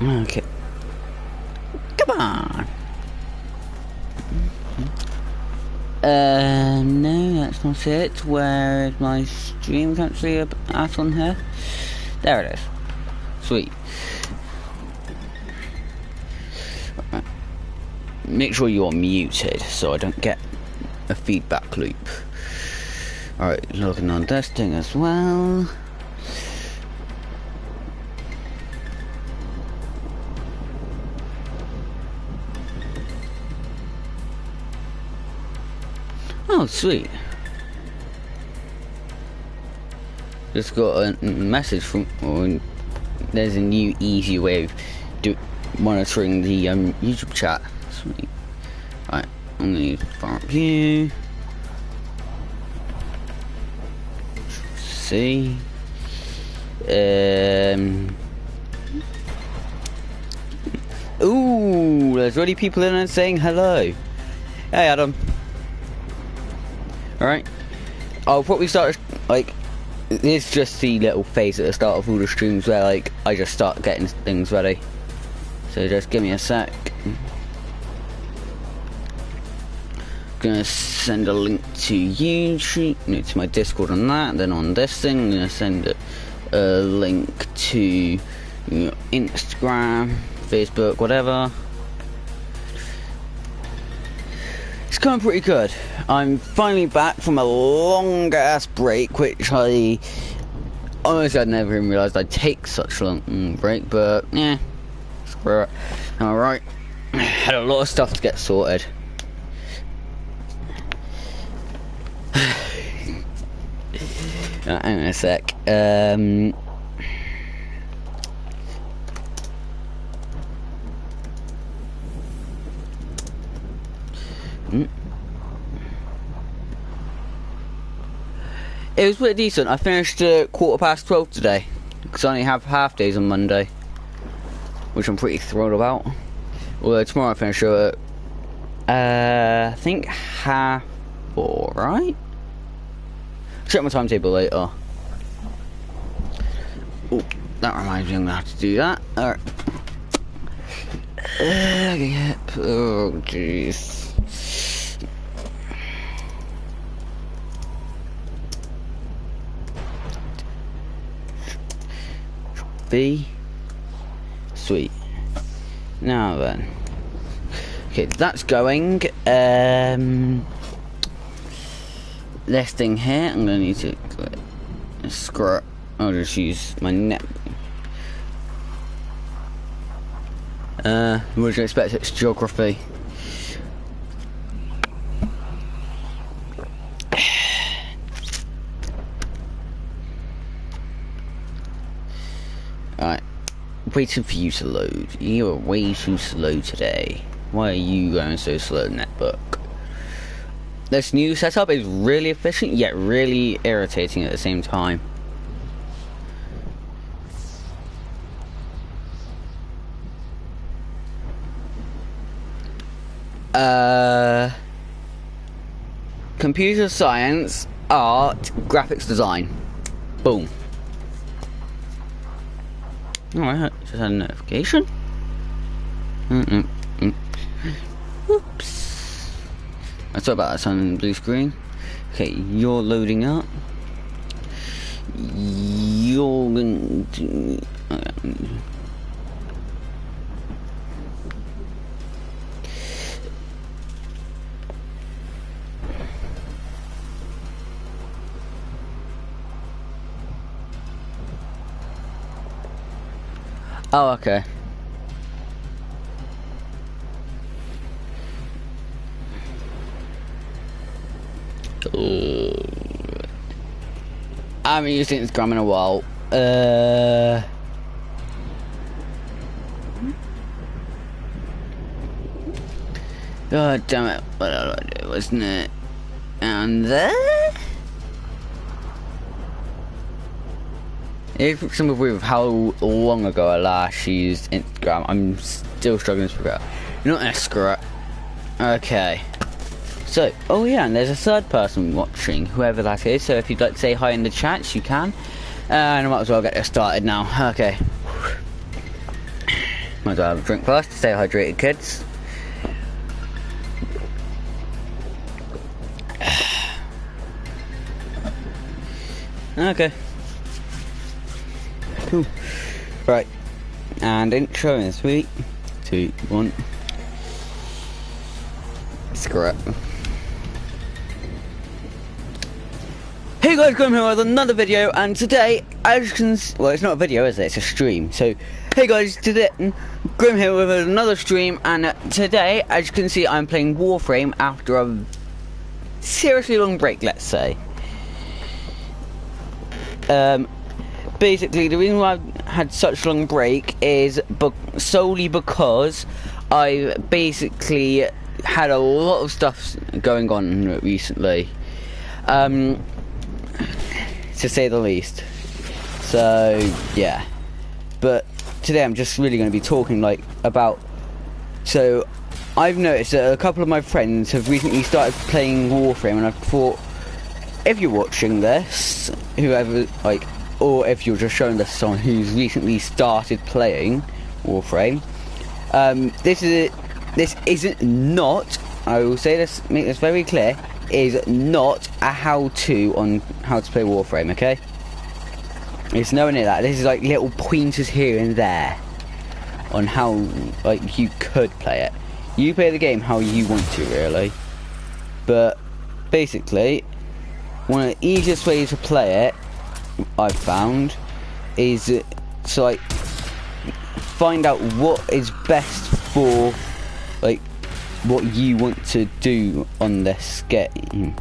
Okay. Come on. No, that's not it. Where is my stream country at on here? There it is. Sweet. Right. Make sure you're muted so I don't get a feedback loop. Alright, looking on this thing as well. Oh, sweet. Just got a message from... there's a new easy way of monitoring the YouTube chat. Sweet. Right, I'm gonna use front view. See. Ooh, there's already people in there saying hello. Hey, Adam. Alright. I'll probably start, like, it's just the little phase at the start of all the streams where, like, I just start getting things ready. So just give me a sec. Gonna send a link to YouTube, no, to my Discord on that, then on this thing, I'm gonna send a link to Instagram, Facebook, whatever. It's going pretty good. I'm finally back from a long ass break, which I honestly I'd never even realised I'd take such a long break, but yeah, screw it. Alright, had a lot of stuff to get sorted. Hang on a sec. It was pretty decent. I finished at 12:15 today, because I only have half days on Monday, which I'm pretty thrilled about. Although tomorrow I finish at I think 4:30, right? Check my timetable later. Oh, that reminds me I'm gonna have to do that. Alright. Oh jeez. B. Sweet. Now then. Okay, that's going. This thing here, I'm gonna need to screw it. I'll just use my net. What do you expect? It's geography. Alright, waiting for you to load. You are way too slow today. Why are you going so slow, netbook? This new setup is really efficient, yet really irritating at the same time. Computer science, art, graphics design. Boom. Alright, just had a notification. Oops. I thought about that on blue screen. Okay, you're loading up. You're going to... Oh, okay. I haven't used Instagram in a while. God damn it. What did I do, wasn't it? And there? If some of you with how long ago I last used Instagram, I'm still struggling to figure out. You know what, screw it. Okay. So, oh yeah, and there's a third person watching, whoever that is, so if you'd like to say hi in the chats, you can. And I might as well get this started now. Okay. Might as well have a drink first. Stay hydrated, kids. Okay. Cool. Right. And intro in 3, 2, 1. Screw it. Hey guys, Grim here with another video, and today, as you can well, it's not a video, is it? It's a stream. So, hey guys, today, Grim here with another stream, and today, as you can see, I'm playing Waframe after a seriously long break, let's say. Basically, the reason why I've had such a long break is solely because I basically had a lot of stuff going on recently, to say the least. So yeah, but today I'm just really going to be talking about. So I've noticed that a couple of my friends have recently started playing Waframe, and I thought, if you're watching this, whoever or if you're just showing this to someone who's recently started playing Waframe, this isn't not, I will say this, make this very clear, is not a how-to on how to play Waframe, okay? It's nowhere near that. This is like little pointers here and there on how you could play it. You play the game how you want to, really. But basically, one of the easiest ways to play it, I've found, is to find out what is best for what you want to do on this game,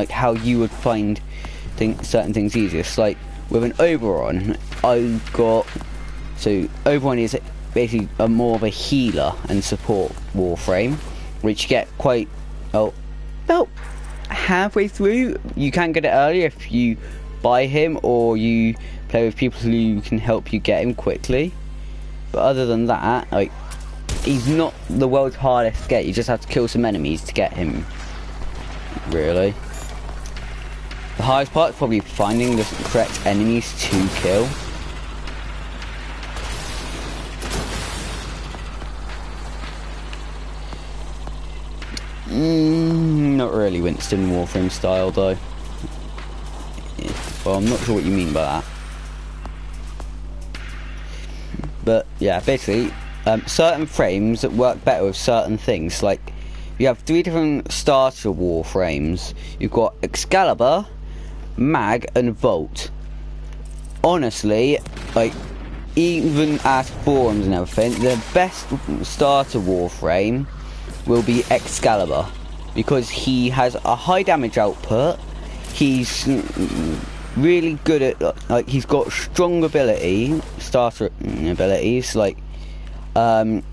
how you would find certain things easiest. Like with an Oberon, I've got, so Oberon is basically more of a healer and support Waframe, which you get quite about halfway through. You can get it earlier if you buy him or you play with people who can help you get him quickly. But other than that, he's not the world's hardest to get. You just have to kill some enemies to get him, really. The hardest part is probably finding the correct enemies to kill. Not really Winston Waframe style though. Well, I'm not sure what you mean by that. But yeah, basically, certain frames that work better with certain things. Like, you have 3 different starter Waframes. You've got Excalibur, Mag, and Volt. Honestly, even at forums and everything, the best starter Waframe will be Excalibur, because he has a high damage output. He's really good at, he's got strong starter abilities, I don't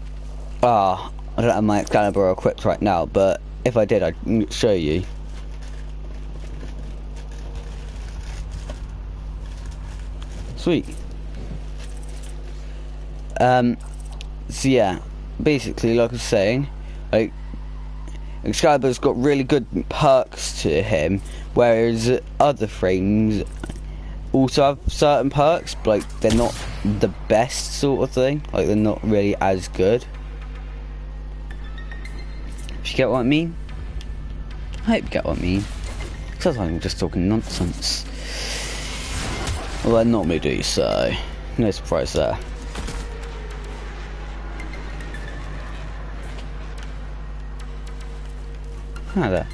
have my Excalibur equipped right now, but if I did, I'd show you. Sweet. So yeah, basically, like I was saying, Excalibur's got really good perks to him, whereas other frames also have certain perks, but they're not the best sort of thing. They're not really as good. If you get what I mean? I hope you get what I mean. Sometimes I'm just talking nonsense. Well, I normally do, so no surprise there. Hi there.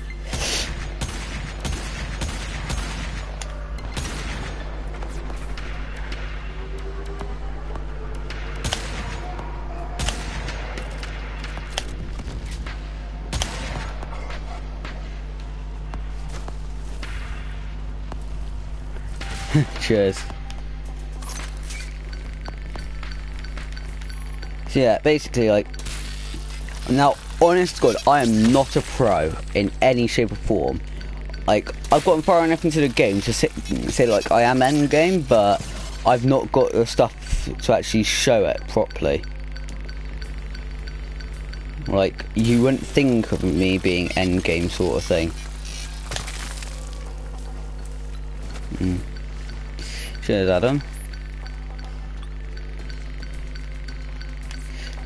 Cheers. So yeah, basically, now, honest to God, I am not a pro in any shape or form. I've gotten far enough into the game to say I am end game, but I've not got the stuff to actually show it properly. You wouldn't think of me being end game sort of thing. Cheers, Adam.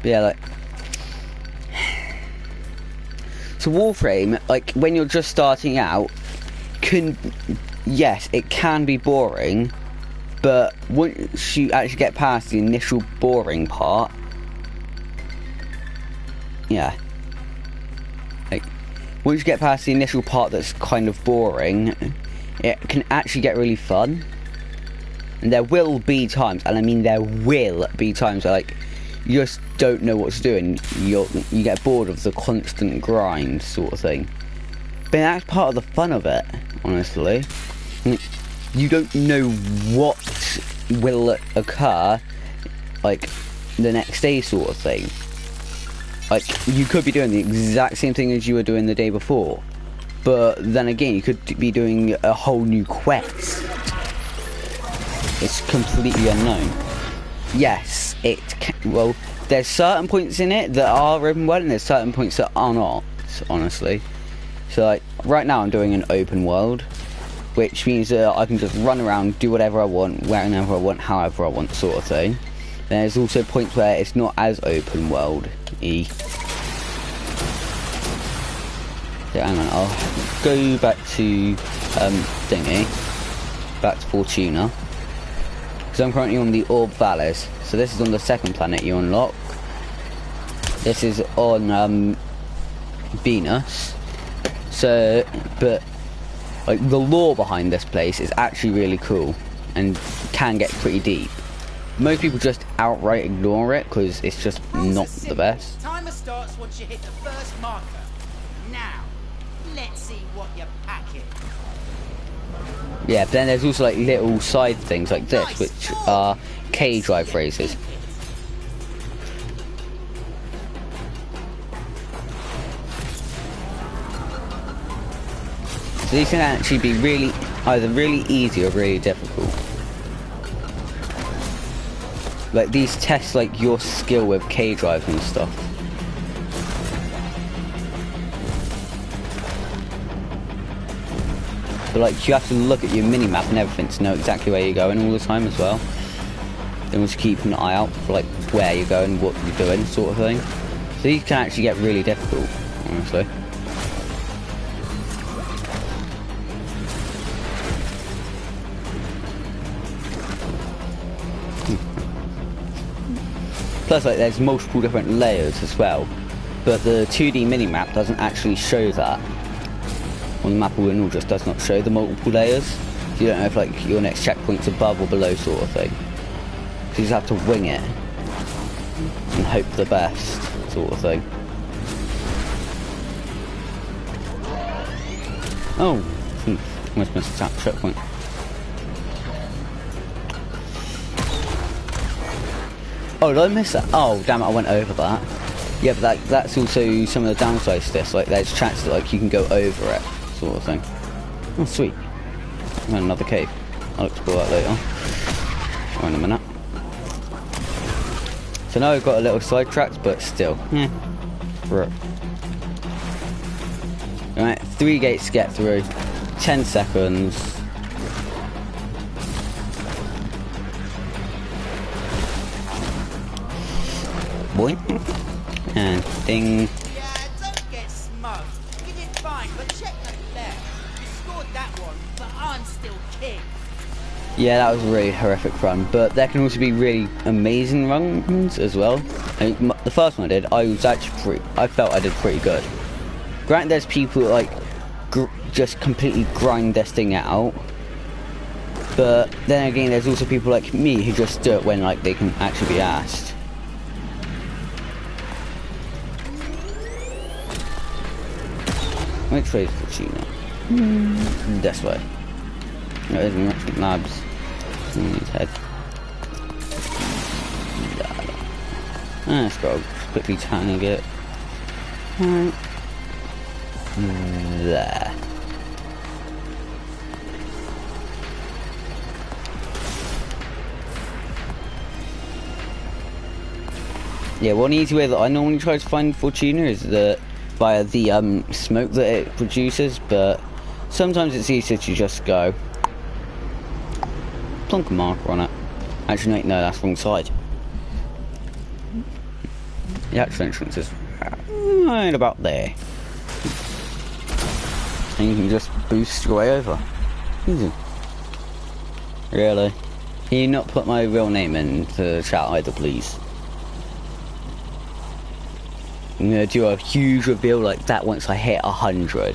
Yeah, like... So Warframe, like, when you're just starting out, yes, it can be boring, but once you actually get past the initial boring part, yeah. Like, once you get past the initial part that's kind of boring, it can actually get really fun. And there will be times, and I mean there will be times where, like, you just don't know what to do and you get bored of the constant grind sort of thing. But that's part of the fun of it, honestly. You don't know what will occur, like, the next day sort of thing. Like, you could be doing the exact same thing as you were doing the day before. But then again, you could be doing a whole new quest. It's completely unknown. Yes, it can, well, there's certain points in it that are open world and there's certain points that are not, honestly. So, like, right now I'm doing an open world, which means that I can just run around, do whatever I want, wherever I want, however I want, sort of thing. There's also points where it's not as open world-y. Yeah, hang on, I'll go back to, back to Fortuna. Because I'm currently on the Orb Vallis. So this is on the second planet you unlock. This is on, Venus. So, but, like, the lore behind this place is actually really cool. And can get pretty deep. Most people just outright ignore it, because it's just not the best. Timer starts once you hit the first marker. Now, let's see what you're packing. Yeah, but then there's also, like, little side things like this, which are K-drive races. So these can actually be really, either really easy or really difficult. Like, these test, like, your skill with K-drive and stuff. But, like, you have to look at your mini-map and everything to know exactly where you're going all the time as well. Then just keep an eye out for, like, where you're going, what you're doing, sort of thing. So these can actually get really difficult, honestly. Plus, like, there's multiple different layers as well. But the 2D mini-map doesn't actually show that. On the map all just does not show the multiple layers. So you don't know if, like, your next checkpoint's above or below sort of thing. So you just have to wing it. And hope for the best sort of thing. Oh! Almost missed that checkpoint. Oh, did I miss that? Oh, damn it, I went over that. Yeah, but that's also some of the downsides to this. Like, there's chances that, like, you can go over it, sort of thing. Oh, sweet. And another cave. I'll explore that later. Or in a minute. So now we've got a little sidetracked, but still. Alright, 3 gates to get through. 10 seconds. Boing. And ding. Yeah, don't get smug. You did fine, but check that left. You scored that one, but I'm still king. Yeah, that was a really horrific run, but there can also be really amazing runs as well. I mean, the first one I did, I was actually I felt I did pretty good. Granted, there's people that, like, just completely grind this thing out, but then again, there's also people like me who just do it when, like, they can actually be asked. Which way is Fortuna? This way. No, there's Merchant Labs. In his head. Let's go quickly tanning it. Right. There. Yeah, one easy way that I normally try to find Fortuna is via the smoke that it produces, but sometimes it's easier to just go plonk a marker on it. Actually, no, that's the wrong side. The actual entrance is right about there. And you can just boost your way over. Easy. Really? Can you not put my real name in the chat either, please? I'm gonna do a huge reveal like that once I hit 100.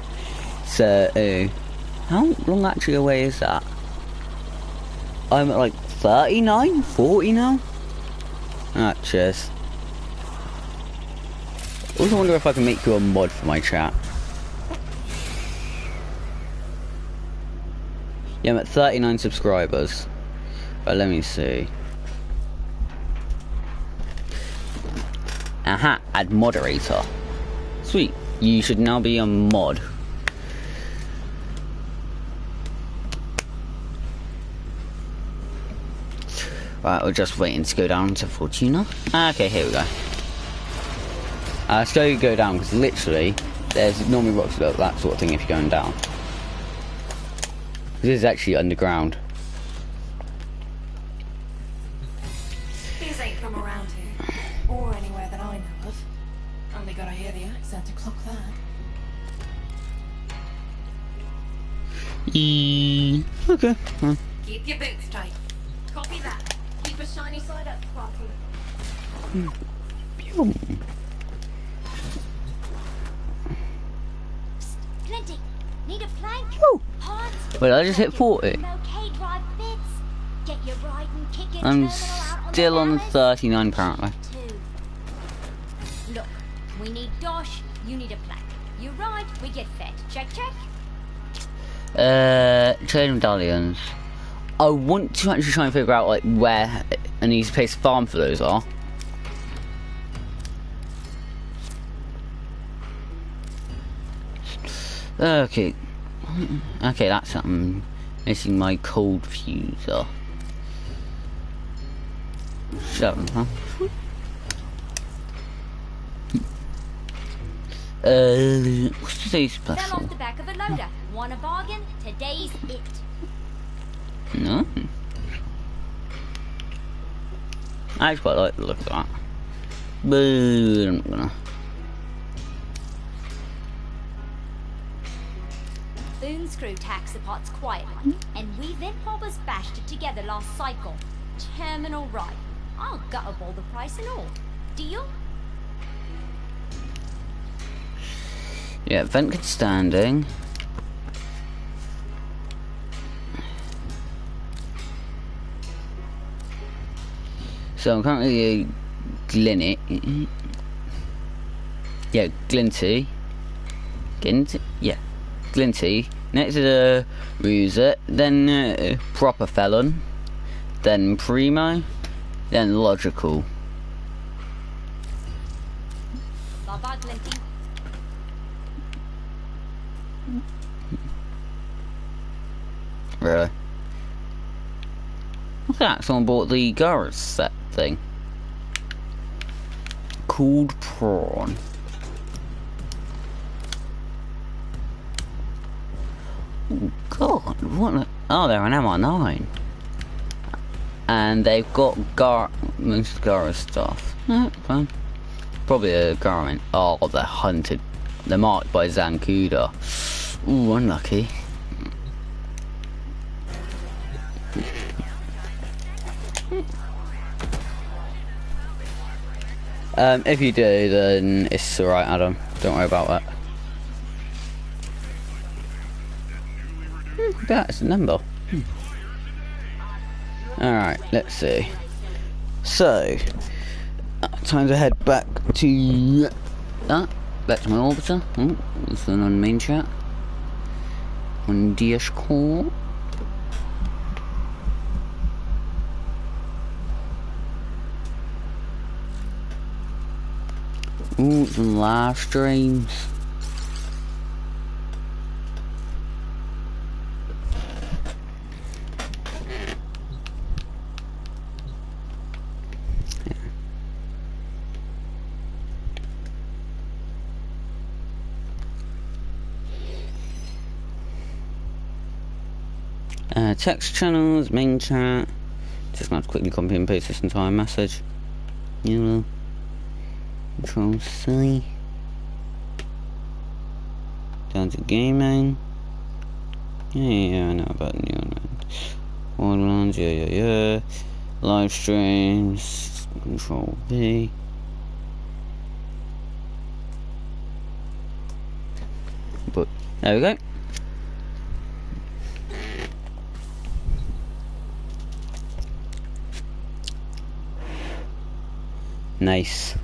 So, how long actually away is that? I'm at like 39, 40 now? Ah, cheers. I also wonder if I can make you a mod for my chat. Yeah, I'm at 39 subscribers. But let me see. Aha, add moderator. Sweet, you should now be a mod. Right, we're just waiting to go down to Fortuna. Okay, here we go. Slowly go down, because literally, there's normally rocks that sort of thing if you're going down. This is actually underground. These ain't from around here, or anywhere that I know of. Only gotta hear the accent to clock that. Okay. Keep your boots tight. Copy that. Keep a shiny side up, Sparky. Plenty. Need a plank? Woo. Hans? Wait, I just hit 40. Okay, drive bits. Get your ride and kick your I'm terminal out still on on the ballast. 39 apparently. Look, we need dosh, you need a plank. You ride, we get fed. Check, check. Trade medallions. I want to actually try and figure out like where an easy place to farm for those are. Okay. Okay, that's something. Missing my cold fuser. Shut up, huh? What's today's Fell special? off the back of a loader. Want a bargain? Today's it. No. I just quite like the look of that. But I'm not gonna. Boone screw tax the pots quiet like, and we then hobbers bashed it together last cycle. Terminal ride. I'll gutterball the price and all. Deal? Yeah, vent good standing. So I'm currently a Glinny. Yeah, Glinty. Glinty? Yeah. Glinty. Next to the Ruser, then Proper Felon, then Primo, then Logical. Bye bye, Glinty. Really? What's that? Someone bought the Garrus set thing. Cooled prawn. Oh God, what? Oh, they're an MR9. And they've got most Garrus stuff. Fine. Probably a Garmin. Oh, they're hunted. They're marked by Zancuda. Ooh, unlucky. If you do, then it's alright, Adam. Don't worry about that. That's the number. Alright, let's see. So, time to head back to back to my orbiter. This one on main chat. On DS Core. Ooh, some live streams. Text channels, main chat. Just going to quickly copy and paste this entire message. You know. Control C. Down to gaming. Yeah, I know about new ones. Yeah. Live streams. Control V. But there we go. Nice.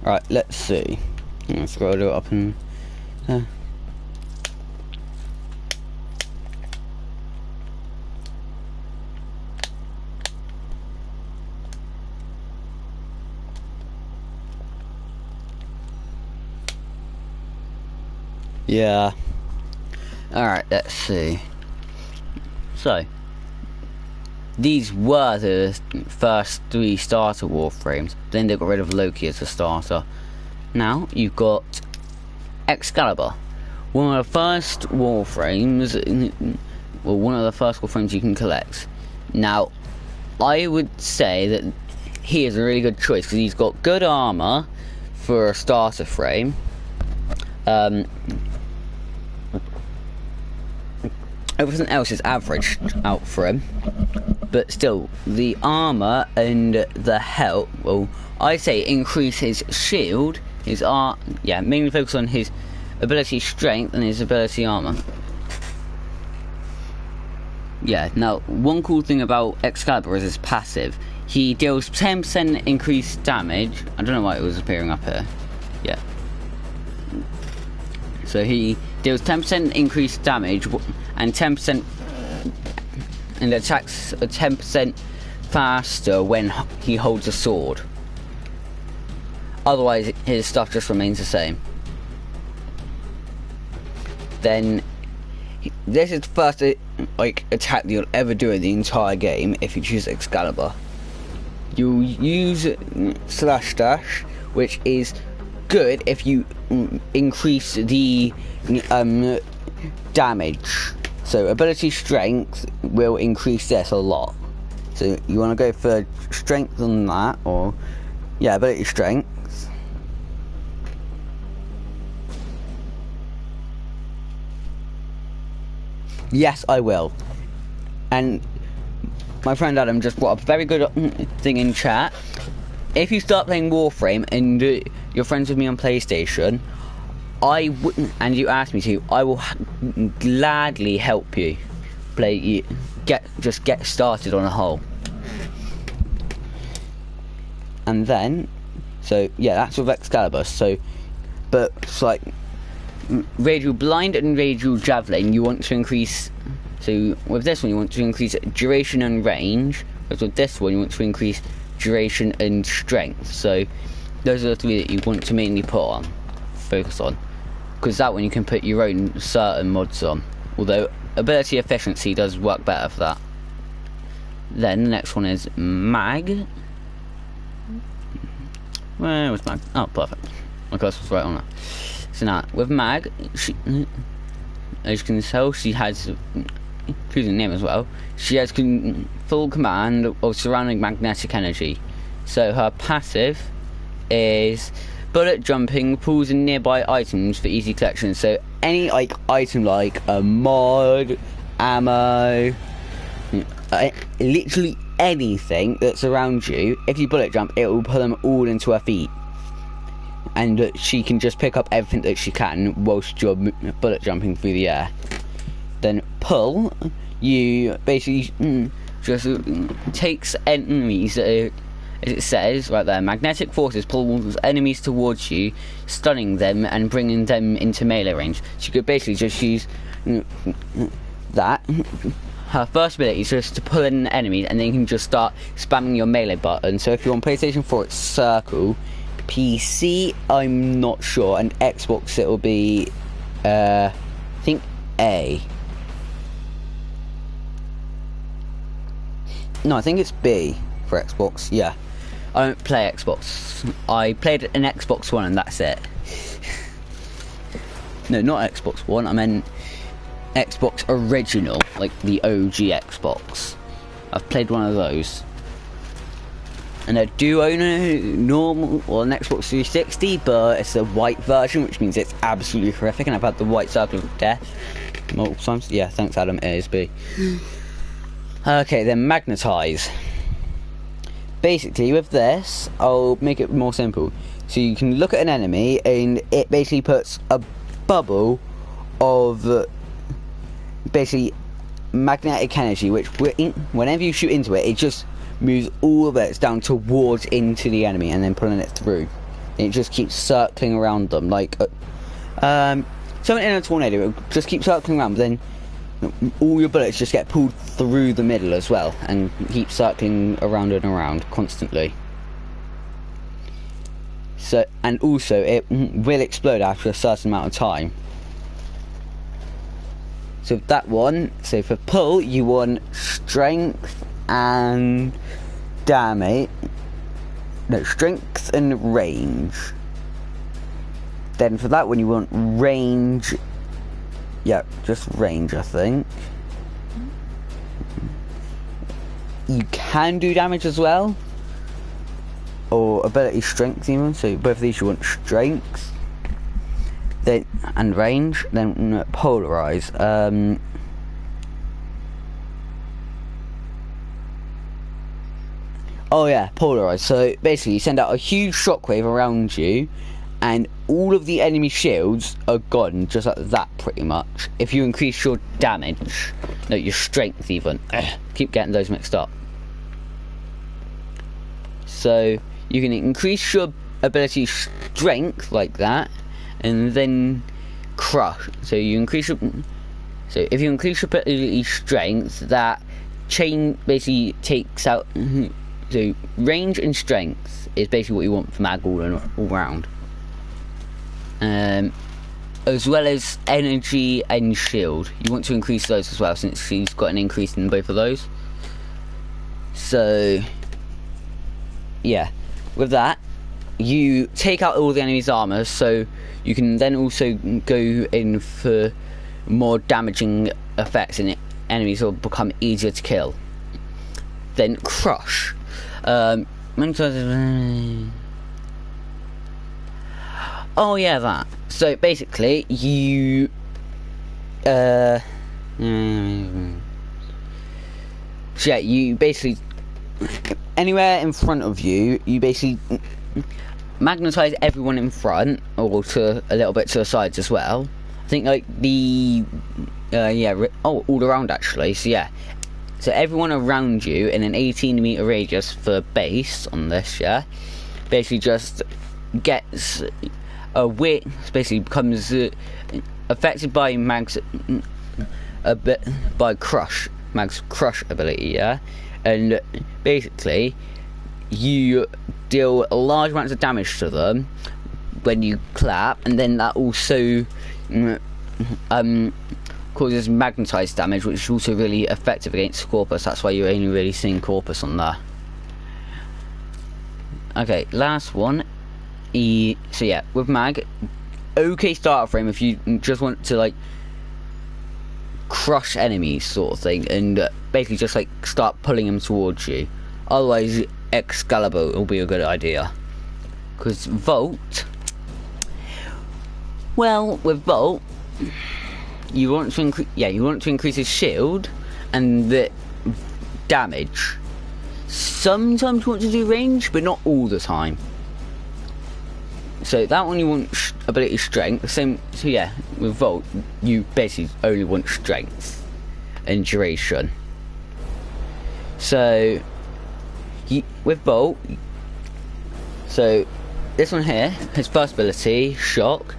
Right, let's see. Let's scroll it up and yeah. Alright, let's see. So, these were the first 3 starter Warframes. Then they got rid of Loki as a starter. Now, you've got Excalibur. One of the first Warframes, well, one of the first Warframes you can collect. Now, I would say that he is a really good choice because he's got good armor for a starter frame. Everything else is averaged out for him, but still, the armor and the health, well, I say increase his shield, mainly focus on his ability strength and his ability armor. Yeah, now, one cool thing about Excalibur is his passive. He deals 10% increased damage. I don't know why it was appearing up here. Yeah. So he deals 10% increased damage and 10% and attacks 10% faster when he holds a sword. Otherwise, his stuff just remains the same. Then, this is the first attack that you'll ever do in the entire game if you choose Excalibur. You'll use slash dash, which is good if you increase the damage. So ability strength will increase this a lot. So you want to go for strength on that, or yeah, ability strength. Yes, I will. And my friend Adam just brought up a very good thing in chat. If you start playing Warframe and you're friends with me on PlayStation, and you ask me to, I will gladly help you get started on a whole. And then, so yeah, that's with Excalibur. So, but it's like Radial Blind and Radial Javelin, you want to increase. So with this one, you want to increase duration and range. Whereas with this one, you want to increase duration and strength. So those are the 3 that you want to mainly focus on, because that one you can put your own certain mods on, although ability efficiency does work better for that. Then the next one is Mag. Where was Mag? Oh, perfect, my cursor was right on that. So now with Mag, as you can tell, she has, choosing name as well, she has full command of surrounding magnetic energy. So her passive is bullet jumping, pulls in nearby items for easy collection. So any item like a mod, ammo, literally anything that's around you, if you bullet jump, it will put them all into her feet. And she can just pick up everything that she can whilst you're bullet jumping through the air. Then pull, you basically just takes enemies, as it says right there, magnetic forces pulls enemies towards you, stunning them and bringing them into melee range. So you could basically just use that. Her first ability is just to pull in enemies, and then you can just start spamming your melee button. So if you're on PlayStation 4, it's circle. PC, I'm not sure, and Xbox it'll be I think A. No, I think it's B for Xbox. Yeah, I don't play Xbox. I played an Xbox One and that's it. No, not Xbox One, I meant Xbox original, like the OG Xbox. I've played one of those. And I do own a normal, well, an Xbox 360, but it's a white version, which means it's absolutely horrific, and I've had the white circle of death multiple times. Yeah, thanks Adam, ASB. Okay, then magnetize. Basically, with this, I'll make it more simple. So you can look at an enemy, and it basically puts a bubble of basically magnetic energy, which whenever you shoot into it, it just moves all of it down towards into the enemy and then pulling it through. And it just keeps circling around them like something in a tornado. It just keeps circling around, but then all your bullets just get pulled through the middle as well and keep circling around and around constantly. So, and also it will explode after a certain amount of time. So that one, so for pull you want strength and damage, no, strength and range. Then for that one you want range, yeah, just range I think. You can do damage as well, or ability strength even, so both of these you want strength then and range. Then polarize. Oh yeah, polarize. So basically you send out a huge shockwave around you and all of the enemy shields are gone just like that pretty much. If you increase your damage, no, your strength even. Keep getting those mixed up. So you can increase your ability strength like that and then crush. So you increase your, so if you increase your ability strength, that chain basically takes out. So range and strength is basically what you want for mag all round. As well as energy and shield. You want to increase those as well, since she's got an increase in both of those. So yeah, with that you take out all the enemy's armor, so you can then also go in for more damaging effects, and enemies will become easier to kill. Then crush. Oh yeah, that. So basically you so yeah, you basically anywhere in front of you, you basically magnetize everyone in front, or to a little bit to the sides as well. I think like the all around actually. So yeah, so everyone around you in an 18-meter radius for base on this, yeah, basically just gets a wit, basically becomes affected by Mag's a bit by Mag's crush ability, yeah, and basically you deal large amounts of damage to them when you clap, and then that also causes magnetized damage, which is also really effective against Corpus. That's why you're only really seeing Corpus on there. Okay, last one. So yeah, with mag, okay starter frame if you just want to like crush enemies sort of thing, and basically just like start pulling them towards you. Otherwise Excalibur will be a good idea, because Volt, well, with Volt you want to increase his shield and the damage. Sometimes you want to do range, but not all the time. So that one you want ability strength. Same. So yeah, with Volt you basically only want strength and duration. So with Volt, so this one here, his first ability, shock.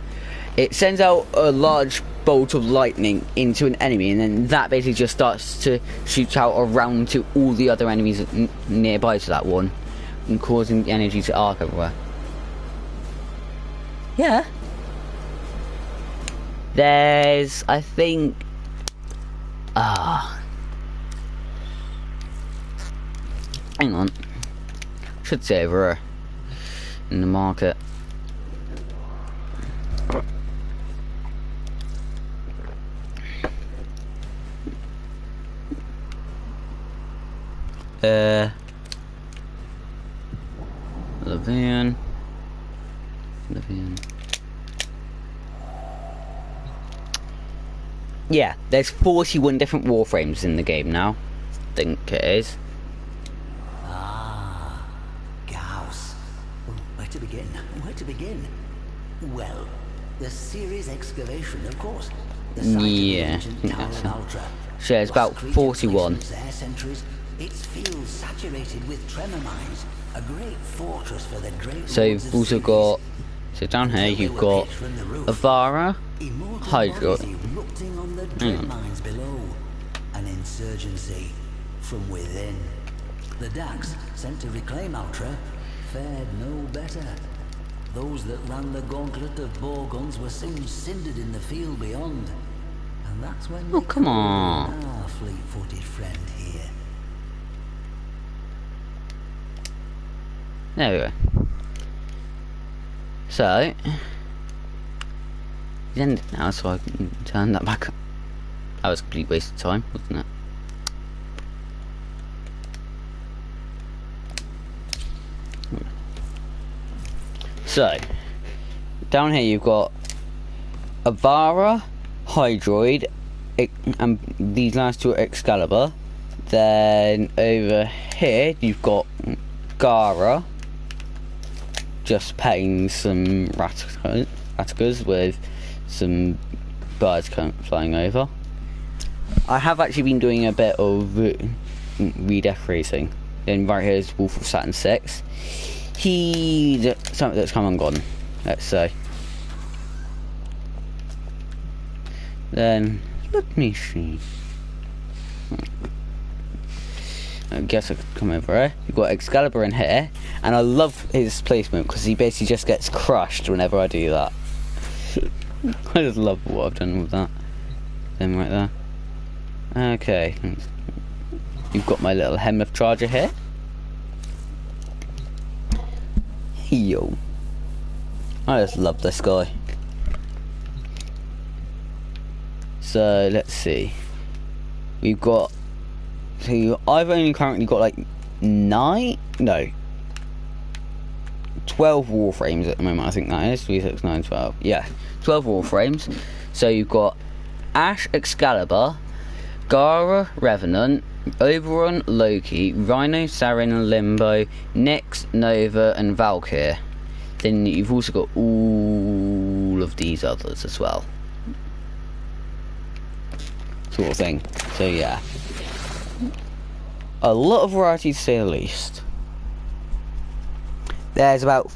It sends out a large bolt of lightning into an enemy, and then that basically just starts to shoot out around to all the other enemies nearby to that one, and causing the energy to arc everywhere. Yeah. There's, I think, hang on. Should say over here in the market. Yeah, there's 41 different warframes in the game now. I think it is. Ah, Gauss. Where to begin? Where to begin? Well, the series excavation, of course. The site Yeah, of the ancient Tower of Ultra. So it's about 41. Air sentries, its fields saturated with tremor mines. A great fortress for the great. So you've also got. So down here you've got Avara, Hydra. Erupting on the dread mines below. An insurgency from within. The Dax, sent to reclaim Ultra, fared no better. Those that ran the gauntlet of bore guns were soon cindered in the field beyond. And that's when Oh, come on. Our fleet-footed friend here. There we go. So, it's ended now, so I can turn that back up. That was a complete waste of time, wasn't it? So, down here you've got Avara, Hydroid, and these last two are Excalibur. Then over here you've got Gara, just petting some raticas with some birds flying over. I have actually been doing a bit of redecorating. Then right here is Wolf of Saturn 6. He's something that's come and gone, let's say. Then let me see. I guess I could come over here. You've got Excalibur in here, and I love his placement because he basically just gets crushed whenever I do that. I just love what I've done with that. Then right there. Okay. You've got my little Hemlift Charger here. Yo. I just love this guy. So let's see. We've got. So I've only currently got like 12 warframes at the moment. I think that is 3, 6, 9, 12. Yeah, 12 warframes. So you've got Ash, Excalibur, Gara, Revenant, Oberon, Loki, Rhino, Sarin, Limbo, Nyx, Nova, and Valkyr. Then you've also got all of these others as well. Sort of thing. So yeah. A lot of variety to say the least. There's about,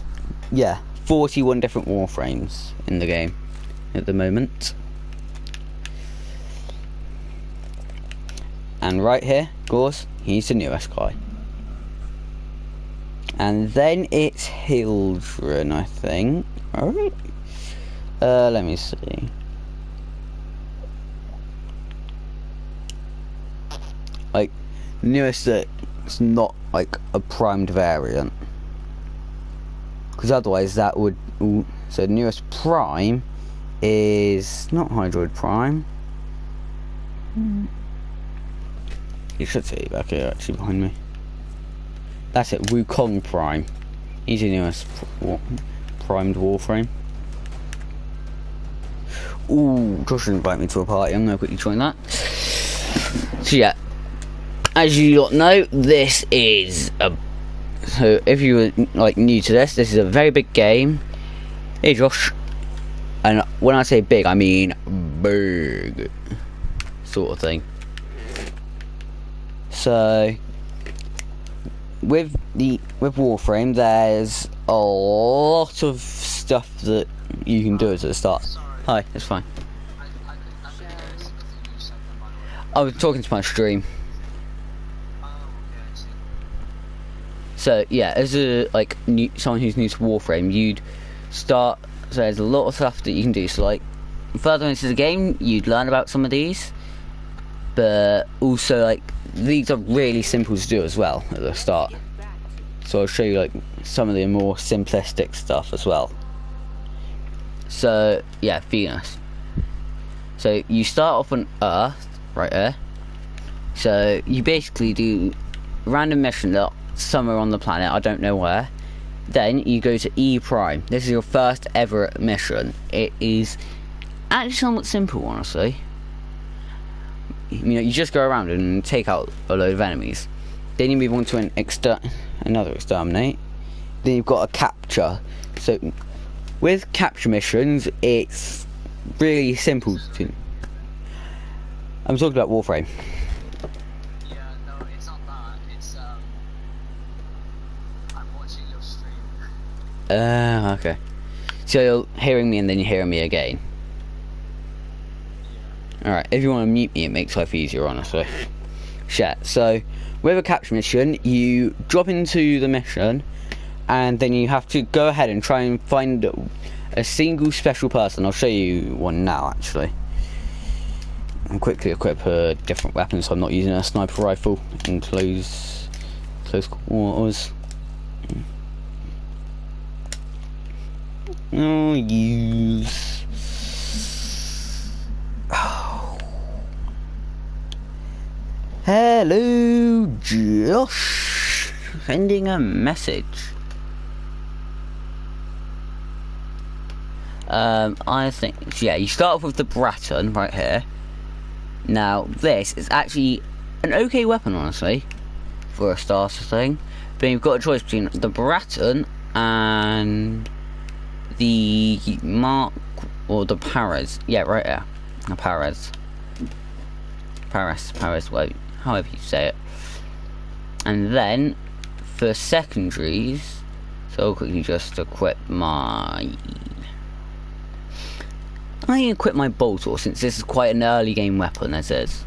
41 different warframes in the game at the moment. And right here, of course, he's the newest guy. And then it's Hildren, I think. Alright. Let me see. Like, the newest that's not like a primed variant. Because otherwise that would... So the newest prime is not Hydroid Prime. You should see it back here actually behind me. That's it, Wukong Prime. He's the newest primed warframe. Ooh, Josh should invite me to a party. I'm gonna quickly join that. So yeah, as you lot know, this is a. So if you were like new to this is a very big game. Hey Josh, and when I say big, I mean big, sort of thing. So with Warframe, there's a lot of stuff that you can do at the start. Hi, it's fine. I was talking to my stream. So yeah, as a someone who's new to Warframe, you'd start. So there's a lot of stuff that you can do. So like further into the game, you'd learn about some of these, but also like these are really simple to do as well at the start. So I'll show you like some of the more simplistic stuff as well. So yeah, Venus. So you start off on Earth, right here. So you basically do a random mission that somewhere on the planet, I don't know where, Then you go to E Prime. This is your first ever mission. It is actually somewhat simple, honestly. You know, you just go around and take out a load of enemies. Then you move on to another exterminate. Then you've got a capture. So with capture missions, it's really simple to... I'm talking about Waframe. Yeah, no, it's not that. It's I'm watching your stream. Okay. So you're hearing me and then you're hearing me again. Yeah. Alright, if you want to mute me, it makes life easier, honestly. Shit. So, with a capture mission, you drop into the mission, and then you have to go ahead and try and find a single special person. I'll show you one now, actually. And quickly equip a different weapon, so I'm not using a sniper rifle in close quarters. Oh, use. Oh. Hello, Josh. Sending a message. I think, yeah, you start off with the Bratton right here. Now, this is actually an okay weapon, honestly, for a starter thing. But you've got a choice between the Bratton and the Mark or the Paras. Yeah, right there. The Paras. Paras, wait, however you say it. And then, for secondaries, so I'll quickly just equip my... I can equip my Boltor, since this is quite an early game weapon, as is.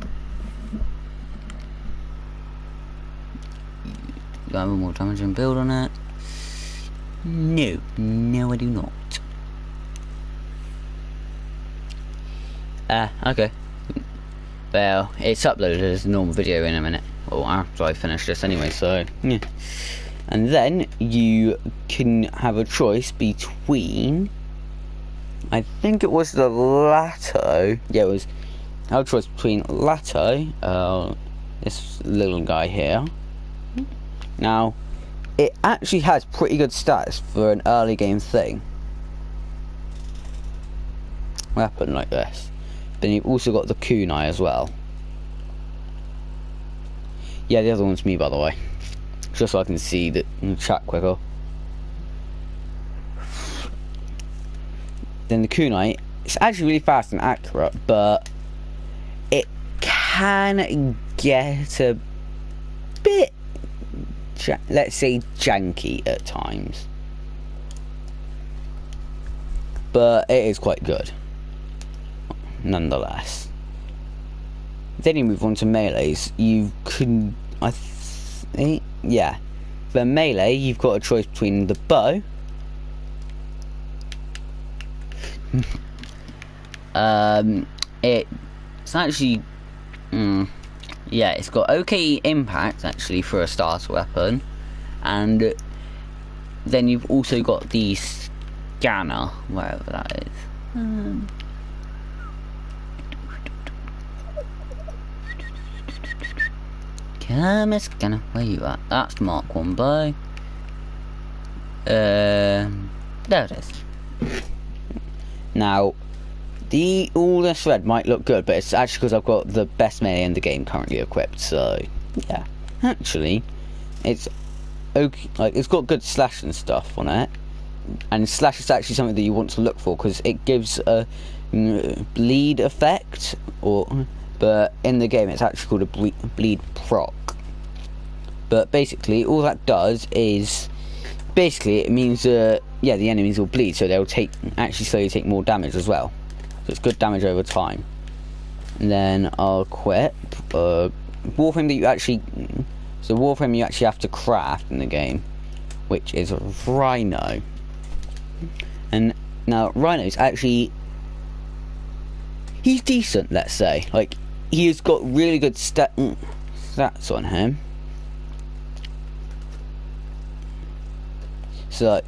Do I have more damage and build on it? No, I do not. Okay. Well, it's uploaded as a normal video in a minute. Well, after I finish this anyway, so, yeah. And then, you can have a choice between... I think it was the Lato. Yeah, it was... I had a choice between Lato, this little guy here. Now, it actually has pretty good stats for an early game thing. Weapon like this. Then you've also got the kunai as well. Yeah, the other one's me, by the way. Just so I can see the chat quicker. Then the kunai, it's actually really fast and accurate, but it can get a bit, let's say, janky at times. But it is quite good, nonetheless. Then you move on to melees. You can, I think, yeah. For melee, you've got a choice between the bow. It's actually, yeah, it's got okay impact actually for a starter weapon, and then you've also got the scanner, wherever that is. Come, scanner, where you at? That's the Mark 1 bow. There it is. Now, all this red might look good, but it's actually because I've got the best melee in the game currently equipped. So, yeah, actually, it's okay. Like, it's got good slash and stuff on it, and slash is actually something that you want to look for because it gives a bleed effect, but in the game it's actually called a bleed proc. But basically, all that does is, it means yeah, the enemies will bleed, so they'll actually slowly take more damage as well. So it's good damage over time. And then I'll equip Warframe that you actually, so Warframe you actually have to craft in the game, which is Rhino. And now Rhino's actually, he's decent, let's say. Like, he's got really good stats on him. So, like,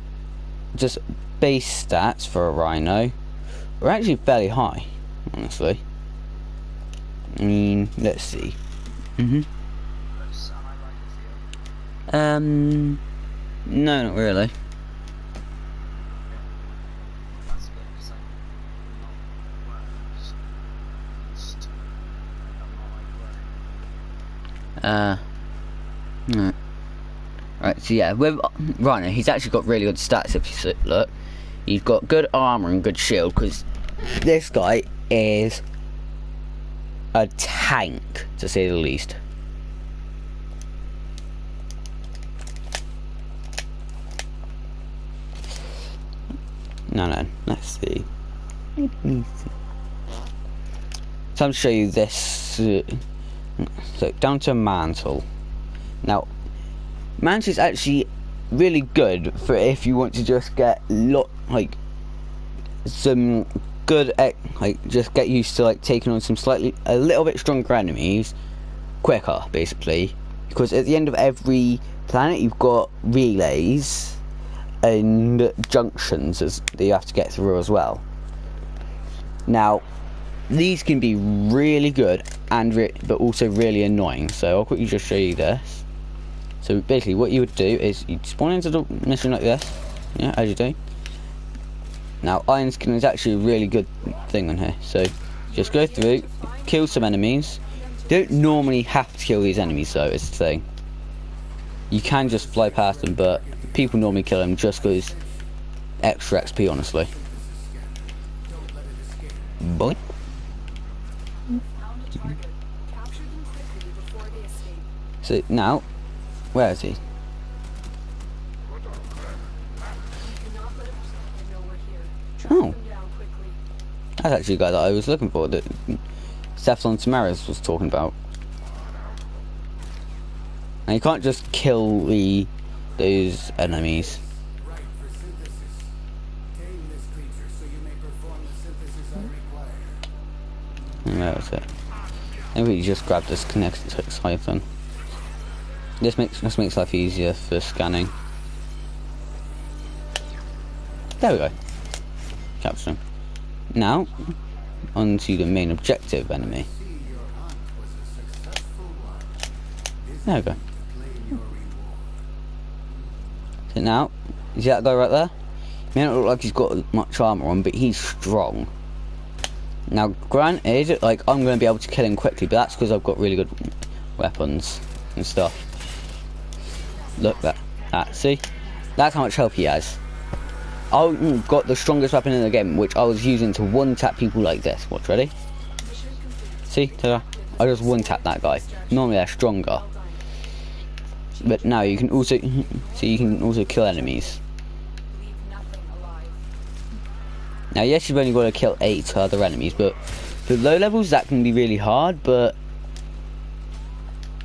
just base stats for a Rhino are actually fairly high, honestly. I mean, let's see. No, not really. Right, so yeah, with Rhino, he's actually got really good stats if you look. He's got good armor and good shield, because this guy is a tank, to say the least. No, let's see. So I'm to show you this. So down to mantle. Now, mantle is actually really good for if you want to just get some good, just get used to taking on some a little bit stronger enemies quicker, basically. Because at the end of every planet, you've got relays and junctions that you have to get through as well. Now, these can be really good but also really annoying. So I'll quickly just show you this. So basically, what you would do is you spawn into the mission like this, yeah, as you do. Now, iron skin is actually a really good thing on here. So just go through, kill some enemies. You don't normally have to kill these enemies though, it's the thing. You can just fly past them, but people normally kill them just because extra XP, honestly. Boy. So now, where is he? Oh, that's actually the guy that I was looking for, that Cephalon Tamaris was talking about. And you can't just kill those enemies. And where was it? Maybe you just grab this connected siphon. This makes life easier for scanning. There we go. Capture him. Now, onto the main objective enemy. There we go. So now, you see that guy right there? He may not look like he's got much armor on, but he's strong. Now, granted, I'm going to be able to kill him quickly, but that's because I've got really good weapons and stuff. Look at that. See? That's how much health he has. I got the strongest weapon in the game, which I was using to one-tap people like this. Watch, ready? See? I just one-tap that guy. Normally they're stronger. But now you can also kill enemies. Now yes, you've only got to kill 8 other enemies, but for low levels that can be really hard, but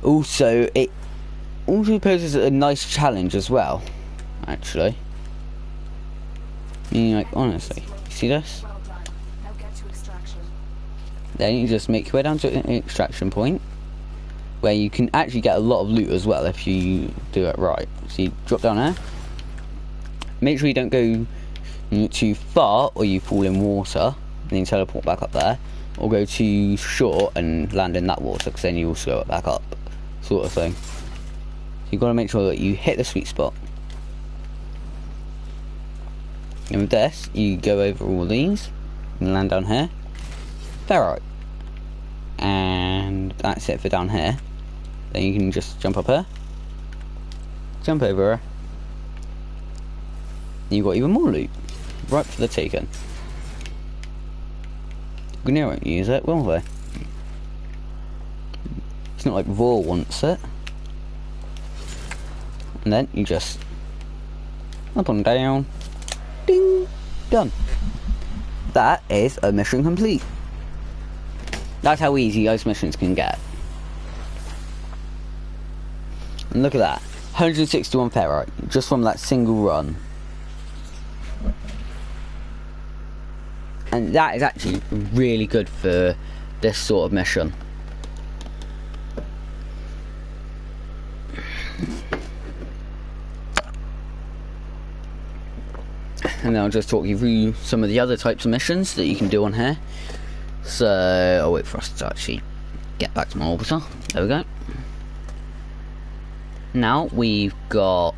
also it also poses a nice challenge as well, actually. I mean, honestly, you see this? Then you just make your way down to an extraction point, where you can actually get a lot of loot as well if you do it right. So you drop down there. Make sure you don't go too far or you fall in water and then teleport back up there, or go too short and land in that water, because then you will slow it back up, sort of thing. So you've got to make sure that you hit the sweet spot. And with this, you go over all these and land down here. Ferrite. And that's it for down here. Then you can just jump up here, jump over here. You've got even more loot. Right for the taken. They won't use it, will they? It's not like Vor wants it. And then you just up and down. Ding! Done. That is a mission complete. That's how easy those missions can get. And look at that. 161 ferrite just from that single run. And that is actually really good for this sort of mission. And then I'll just talk you through some of the other types of missions that you can do on here. So, I'll wait for us to actually get back to my orbiter. There we go. Now we've got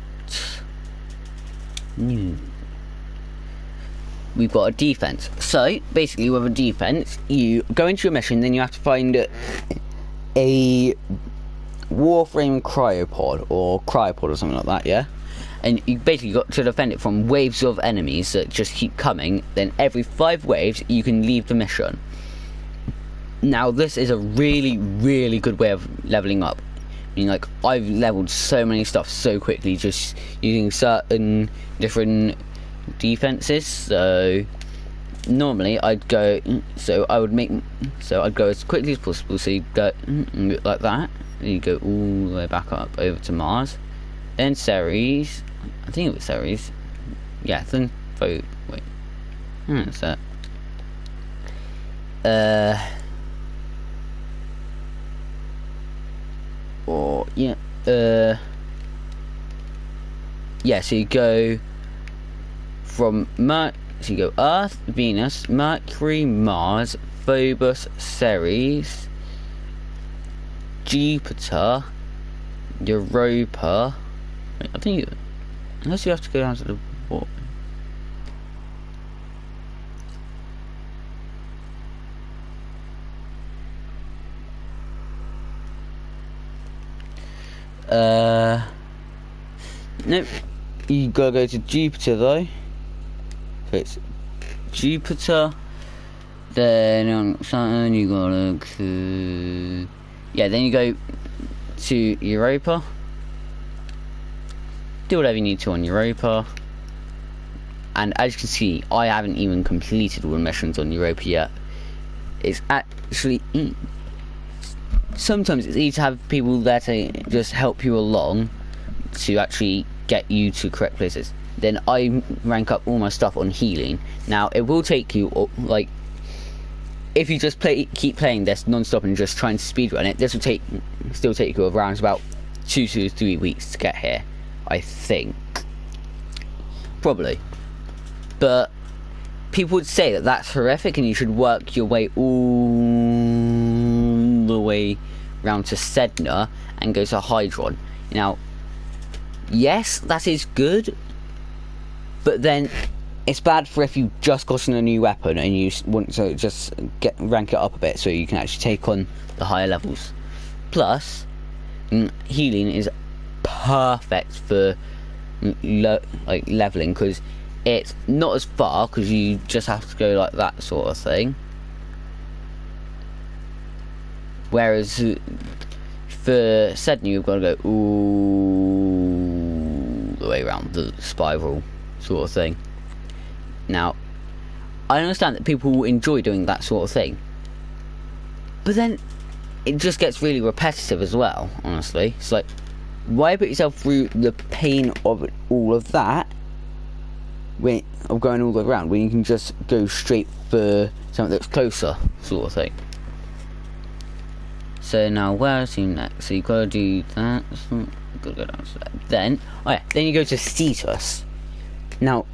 we've got a defense. So basically, with a defense, you go into a mission, then you have to find a Warframe cryopod or something like that, yeah? And you basically got to defend it from waves of enemies that just keep coming. Then every 5 waves, you can leave the mission. Now, this is a really, really good way of leveling up. I mean, like, I've leveled so many stuff so quickly just using certain different defenses. So normally I'd go as quickly as possible. So you go like that, and you go all the way back up over to Mars, then Ceres. I think it was Ceres. Yeah, then wait. What's that? Or yeah, yeah. So you go from so you go Earth, Venus, Mercury, Mars, Phobos, Ceres, Jupiter, Europa. I think unless you have to go down to the bottom. Nope. You gotta go to Jupiter though. So it's Jupiter. Then on Saturn you gotta go. Yeah, then you go to Europa. Do whatever you need to on Europa. And as you can see, I haven't even completed all the missions on Europa yet. It's actually sometimes it's easy to have people there to just help you along to actually get you to correct places. Then I rank up all my stuff on healing. Now it will take you, like, if you just keep playing this non-stop and just trying to speedrun it, this will still take you around about 2 to 3 weeks to get here, I think, probably. But people would say that that's horrific and you should work your way all the way round to Sedna and go to Hydron. Now, yes, that is good, but then it's bad for if you just gotten a new weapon and you want to just rank it up a bit so you can actually take on the higher levels. Plus, healing is perfect for leveling, because it's not as far, because you just have to go like that sort of thing. Whereas for Sedna, you've got to go all the way around the spiral sort of thing. Now, I understand that people enjoy doing that sort of thing, but then it just gets really repetitive as well, honestly. It's like, why put yourself through the pain of all of that, of going all the way around, when you can just go straight for something that's closer, sort of thing. So now, where's you next? So you gotta do that. Gotta go down to that. Then you go to Cetus. Now,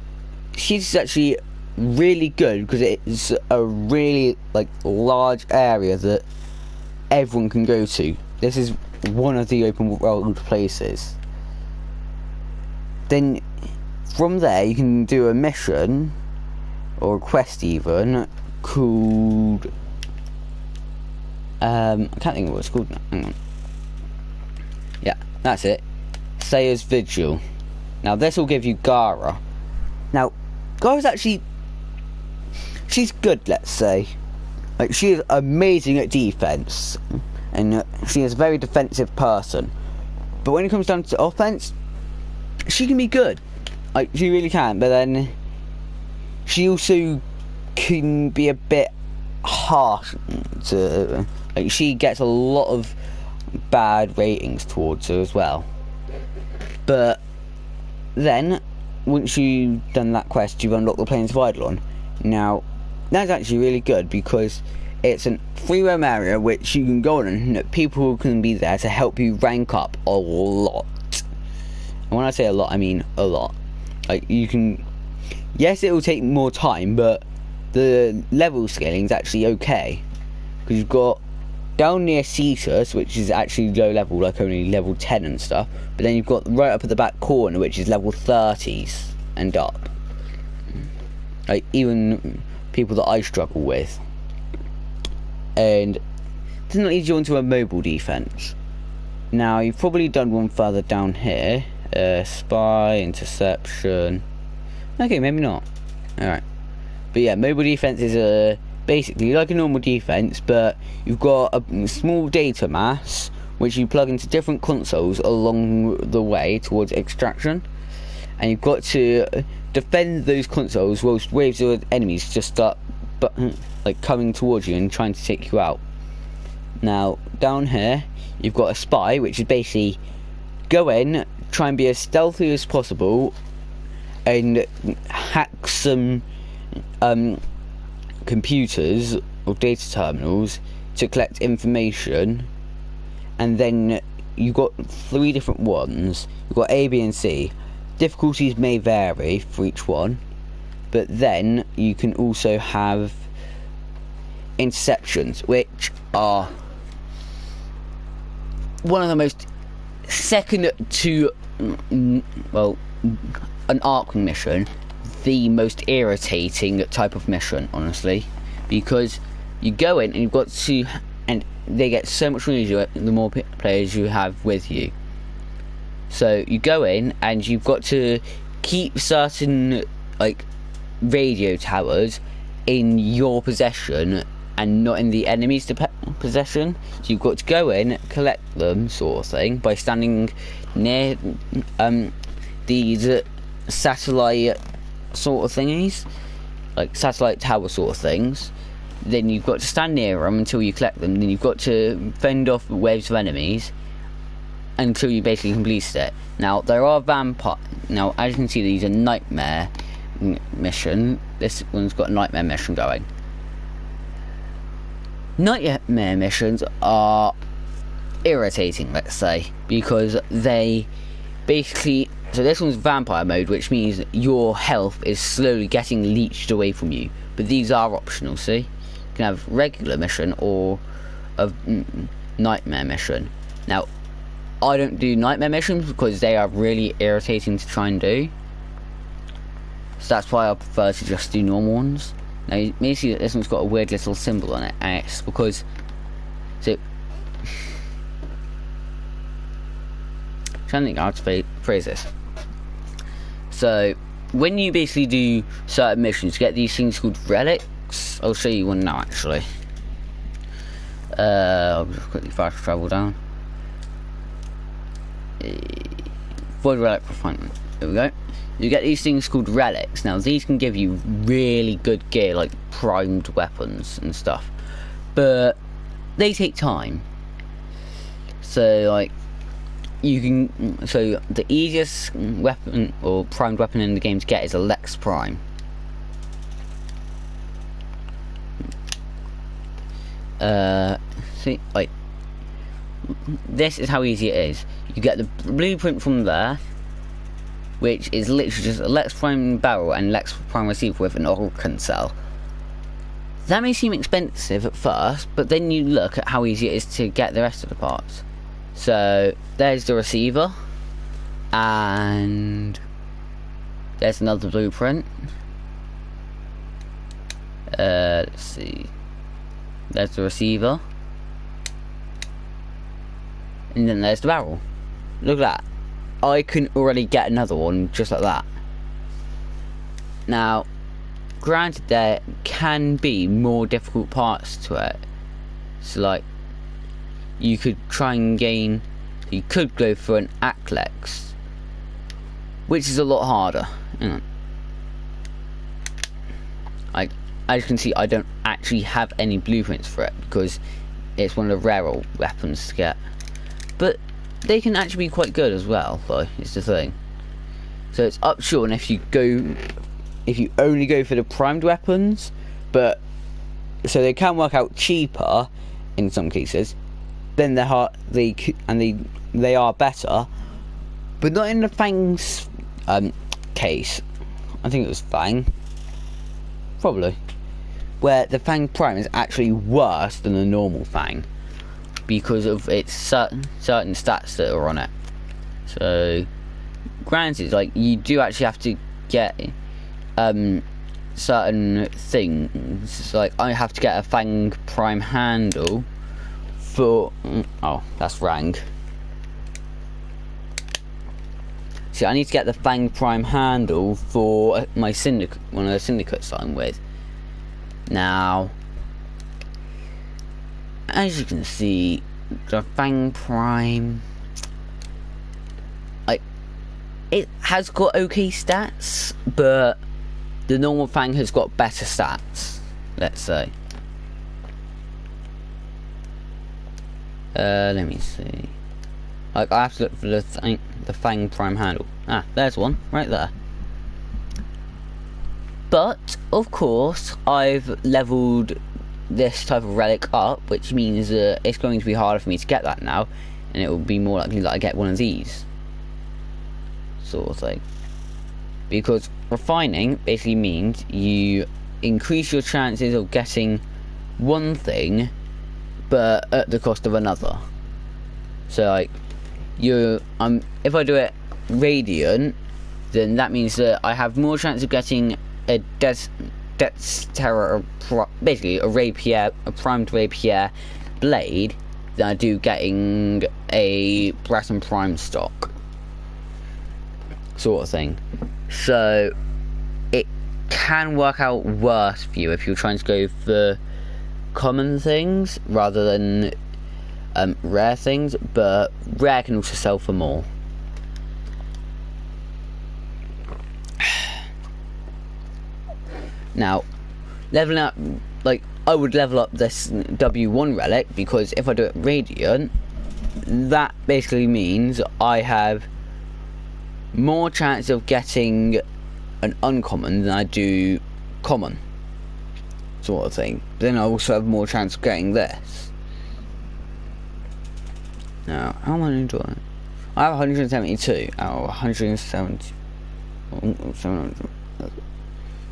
Cetus is actually really good because it's a really large area that everyone can go to. This is one of the open world places. Then from there you can do a mission or a quest even called I can't think of what it's called now. Hang on. Yeah, that's it. Sayer's Vigil. Now this will give you Gara. Now Gara's actually, she's good, let's say. Like, she is amazing at defense, and she is a very defensive person. But when it comes down to offense, she can be good. Like, she really can. But then she also can be a bit harsh to. Like, she gets a lot of bad ratings towards her as well. But then, once you've done that quest, you unlock the Plains of Eidolon. Now, that's actually really good because it's a free roam area which you can go on and people can be there to help you rank up a lot. And when I say a lot, I mean a lot. Like, you can, yes, it will take more time, but the level scaling is actually okay, because you've got down near Cetus, which is actually low level, like only level 10 and stuff, but then you've got right up at the back corner, which is level 30s and up. Like, even people that I struggle with. And it doesn't lead you onto a mobile defense. Now, you've probably done one further down here. Spy, interception. Okay, maybe not. Alright. But yeah, mobile defense is basically like a normal defense, but you've got a small data mass which you plug into different consoles along the way towards extraction. And you've got to defend those consoles whilst waves of enemies just start like coming towards you and trying to take you out. Now, down here, you've got a spy, which is basically go in, try and be as stealthy as possible, and hack some computers or data terminals to collect information. And then you've got 3 different ones. You've got A, B, and C. Difficulties may vary for each one, but then you can also have interceptions, which are one of the most, second to, well, an AAAck mission, the most irritating type of mission, honestly, because you go in and you've got to, and they get so much easier the more players you have with you. So you go in and you've got to keep certain like radio towers in your possession and not in the enemy's possession. So you've got to go in, collect them, sort of thing, by standing near these satellite sort of thingies, like satellite tower sort of things. Then you've got to stand near them until you collect them. Then you've got to fend off waves of enemies until you basically complete it. Now, there are vampire. Now, as you can see, these are nightmare mission. This one's got a nightmare mission going. Nightmare missions are irritating, let's say, because they basically. So this one's vampire mode, which means your health is slowly getting leached away from you. But these are optional. See, you can have regular mission or a nightmare mission. Now, I don't do nightmare missions because they are really irritating to try and do. So that's why I prefer to just do normal ones. Now you may see that this one's got a weird little symbol on it, and it's because, so, I'm trying to think how to phrase this. So, when you basically do certain missions, you get these things called relics. I'll show you one now, actually. I'll just quickly fast travel down. Void relic refinement. There we go. You get these things called relics. Now these can give you really good gear, like primed weapons and stuff, but they take time. So like you can, so the easiest weapon or primed weapon in the game to get is a Lex Prime. See, like, this is how easy it is. You get the blueprint from there, which is literally just a Lex Prime barrel and Lex Prime receiver with an Orkan cell. That may seem expensive at first, but then you look at how easy it is to get the rest of the parts. So there's the receiver, and there's another blueprint. Let's see. There's the receiver, and then there's the barrel. Look at that. I can already get another one just like that. Now, granted, there can be more difficult parts to it. So, like, you could try and gain. You could go for an baaaaack, which is a lot harder. Hang on. Like, as you can see, I don't actually have any blueprints for it because it's one of the rarer weapons to get. But they can actually be quite good as well, though, is the thing. So it's up to you on if you only go for the primed weapons, but so they can work out cheaper in some cases. Then they are better, but not in the Fang's case. I think it was Fang, probably, where the Fang Prime is actually worse than the normal Fang because of its certain stats that are on it. So, granted, like, you do actually have to get certain things. Like, I have to get a Fang Prime handle for, oh, that's Rang. See, I need to get the Fang Prime handle for my syndicate, one of the syndicates that I'm with. Now, as you can see, the Fang Prime, it has got okay stats, but the normal Fang has got better stats, let's say. Let me see. Like, I have to look for the Fang Prime handle. Ah, there's one, right there. But, of course, I've leveled this type of relic up, which means that it's going to be harder for me to get that now, and it will be more likely that I get one of these. Sort of thing. Because refining basically means you increase your chances of getting one thing, but at the cost of another. So, like, if I do it radiant, then that means that I have more chance of getting a basically a rapier, a primed rapier blade, than I do getting a Braton Prime stock, sort of thing. So it can work out worse for you if you're trying to go for common things rather than rare things, but rare can also sell for more. Now, leveling up, like, I would level up this W1 relic, because if I do it radiant, that basically means I have more chance of getting an uncommon than I do common, sort of thing. Then I also have more chance of getting this. Now, how many do I have 172 out of 170. 700.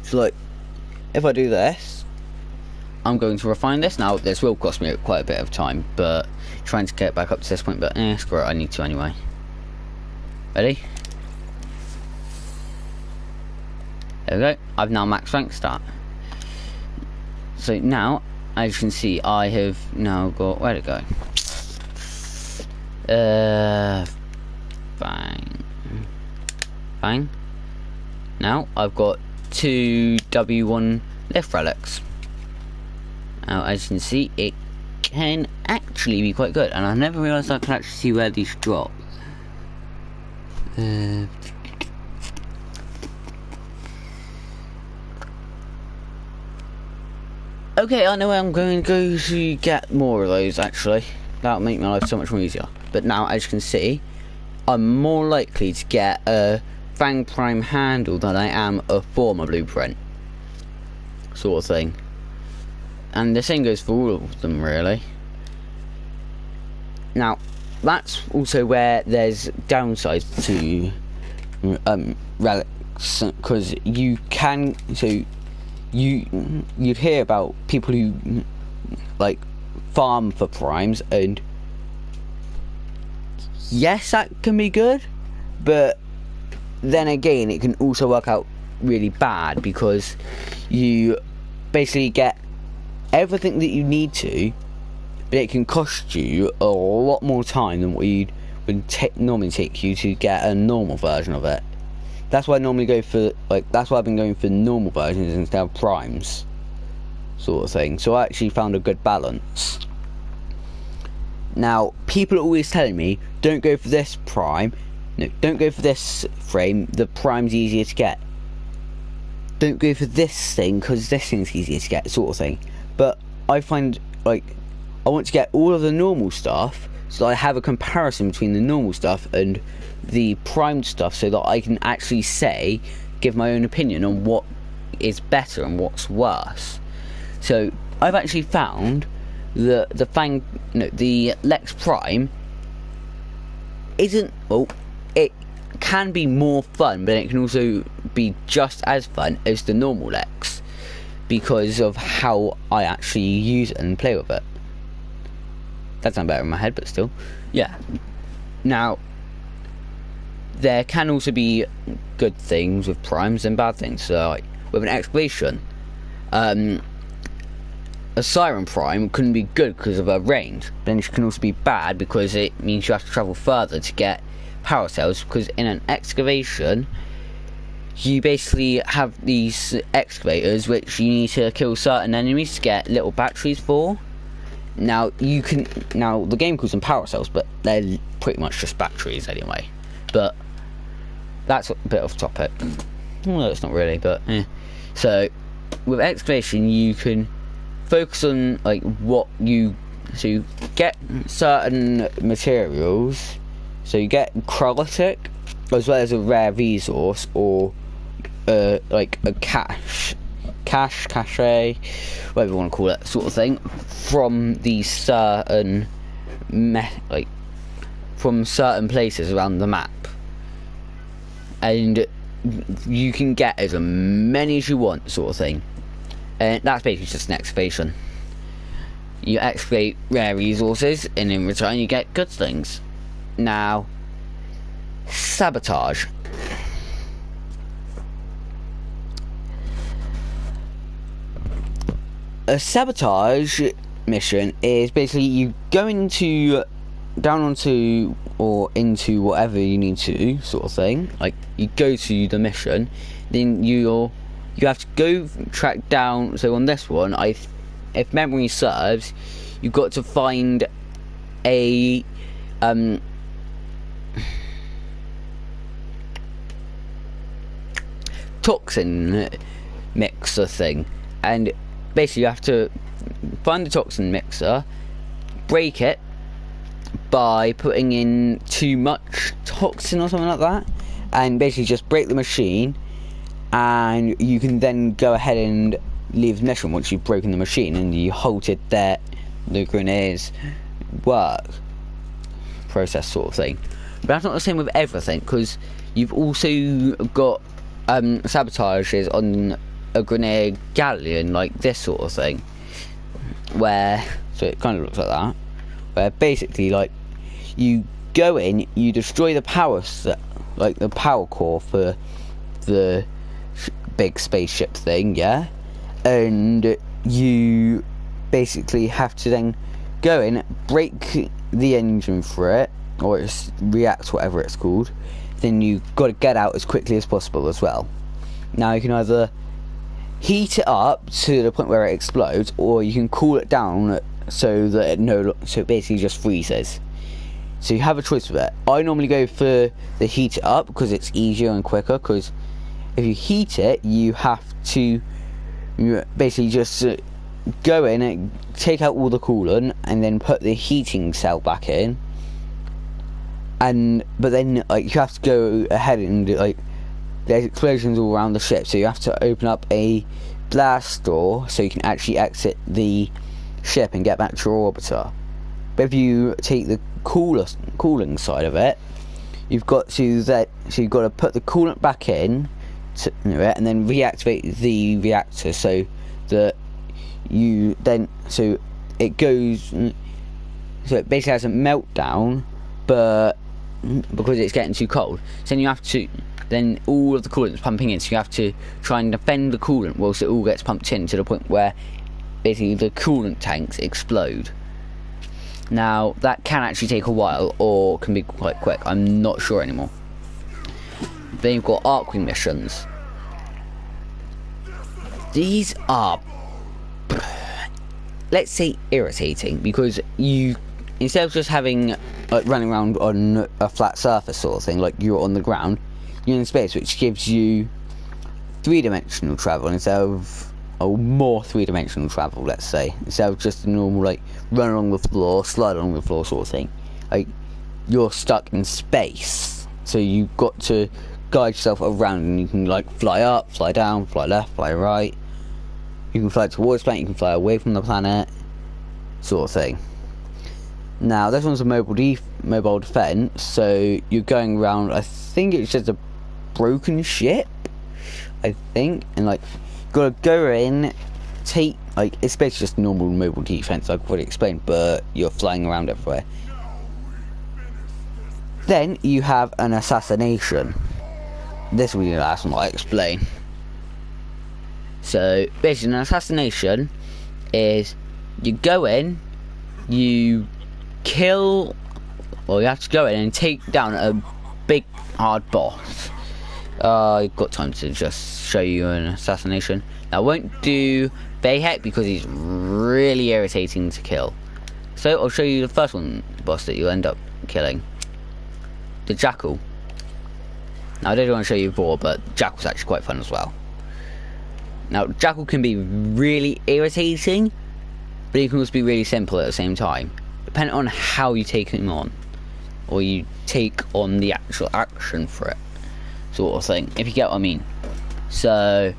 So, like, if I do this, I'm going to refine this. Now, this will cost me quite a bit of time, but trying to get back up to this point, but screw it, I need to anyway. Ready? There we go. I've now maxed rank start. So now, as you can see, I have now got, where'd it go? Bang. Now I've got 2 W1 lift relics. Now, as you can see, it can actually be quite good, and I never realised I could actually see where these drop. Okay, I know where I'm going to go to get more of those, actually. That'll make my life so much more easier. But now, as you can see, I'm more likely to get a Fang Prime handle than I am a former blueprint, sort of thing. And the same goes for all of them, really. Now, that's also where there's downsides to relics, because you can, so you'd hear about people who like farm for primes, and yes, that can be good, but then again it can also work out really bad, because you basically get everything that you need to, but it can cost you a lot more time than what would normally take you to get a normal version of it. That's why I normally go for, like, that's why I've been going for normal versions instead of primes, sort of thing. So I actually found a good balance. Now, people are always telling me, don't go for this prime, no, don't go for this frame, the prime's easier to get. Don't go for this thing, because this thing's easier to get, sort of thing. But I find, like, I want to get all of the normal stuff, so that I have a comparison between the normal stuff and the primed stuff, so that I can actually give my own opinion on what is better and what's worse. So I've actually found that the Lex Prime isn't, well, it can be more fun, but it can also be just as fun as the normal Lex, because of how I actually use it and play with it. That sounds better in my head, but still, yeah. Now, there can also be good things with primes and bad things. So, like, with an excavation, a Siren Prime couldn't be good because of her range. Then it can also be bad because it means you have to travel further to get power cells, because in an excavation you basically have these excavators which you need to kill certain enemies to get little batteries for. Now the game calls them power cells, but they're pretty much just batteries anyway. But that's a bit off topic. Well, no, it's not really, but so with excavation you can focus on like so you get certain materials. So you get chromatic as well as a rare resource, or like a cache, whatever you want to call it, sort of thing, from these certain from certain places around the map, and you can get as many as you want, sort of thing. And that's basically just an excavation. You excavate rare resources, and in return you get good things. Now, sabotage. A sabotage mission is basically you go down onto or into whatever you need to, sort of thing. Like, you go to the mission, then you have to go track down. So on this one, if memory serves, you've got to find a toxin mixer thing, and basically you have to find the toxin mixer, break it by putting in too much toxin or something like that, and basically just break the machine, and you can then go ahead and leave the mission once you've broken the machine and you halted the grenades work process, sort of thing. But that's not the same with everything, because you've also got sabotages on a grenade galleon, like this sort of thing, where, so it kind of looks like that, where basically like you go in, you destroy the power like the power core for the big spaceship thing, yeah, and you basically have to then go in, break the engine for it, or it's react, whatever it's called. Then you've got to get out as quickly as possible as well. Now you can either heat it up to the point where it explodes, or you can cool it down so that it basically just freezes. So you have a choice with it. I normally go for the heat it up because it's easier and quicker, because if you heat it, you have to basically just go in and take out all the coolant and then put the heating cell back in. But then like you have to go ahead and like, there's explosions all around the ship, so you have to open up a blast door so you can actually exit the ship and get back to your orbiter. But if you take the cooling side of it, you've got to put the coolant back in to it, and then reactivate the reactor so that it basically has a meltdown, but because it's getting too cold, so then all of the coolant is pumping in, so you have to try and defend the coolant whilst it all gets pumped in to the point where basically the coolant tanks explode. Now that can actually take a while, or can be quite quick, I'm not sure anymore. Then you've got Arkwing missions. These are, let's say, irritating, because you, instead of just having like running around on a flat surface sort of thing, like you're on the ground, you're in space, which gives you three-dimensional travel instead of more three-dimensional travel, let's say, instead of just a normal like run along the floor, slide along the floor sort of thing. Like, you're stuck in space, so you've got to guide yourself around, and you can like fly up, fly down, fly left, fly right. You can fly towards the planet, you can fly away from the planet, sort of thing. Now this one's a mobile defense, so you're going around, I think it's just a broken ship, I think, and like gotta go in, it's basically just normal mobile defense, like I've already explained, but you're flying around everywhere. Then you have an assassination. This will be the last one I explain. So basically, an assassination is you go in, you kill, or you have to go in and take down a hard boss. I've got time to just show you an assassination. Now, I won't do baaaaack because he's really irritating to kill. So I'll show you the first one boss that you'll end up killing. The Jackal. Now, I don't want to show you before, but Jackal's actually quite fun as well. Now, Jackal can be really irritating, but he can also be really simple at the same time, depending on how you take him on, or you take on the actual action for it, sort of thing, if you get what I mean. So,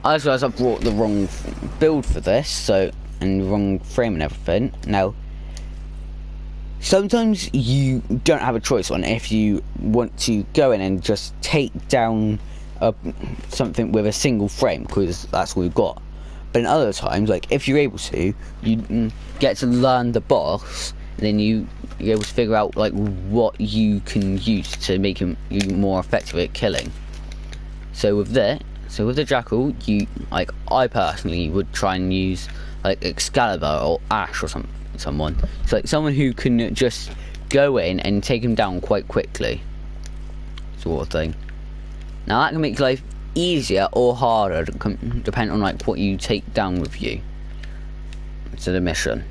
I just realised I brought the wrong build for this, and the wrong frame and everything. Now, sometimes you don't have a choice on if you want to go in and just take down something with a single frame, because that's all we've got. But in other times, like if you're able to, you get to learn the boss, and then you're able to figure out like what you can use to make him more effective at killing. So with the Jackal, I personally would try and use like Excalibur or Ash or someone. So like someone who can just go in and take him down quite quickly, sort of thing. Now that can make life easier or harder depending on like what you take down with you to the mission.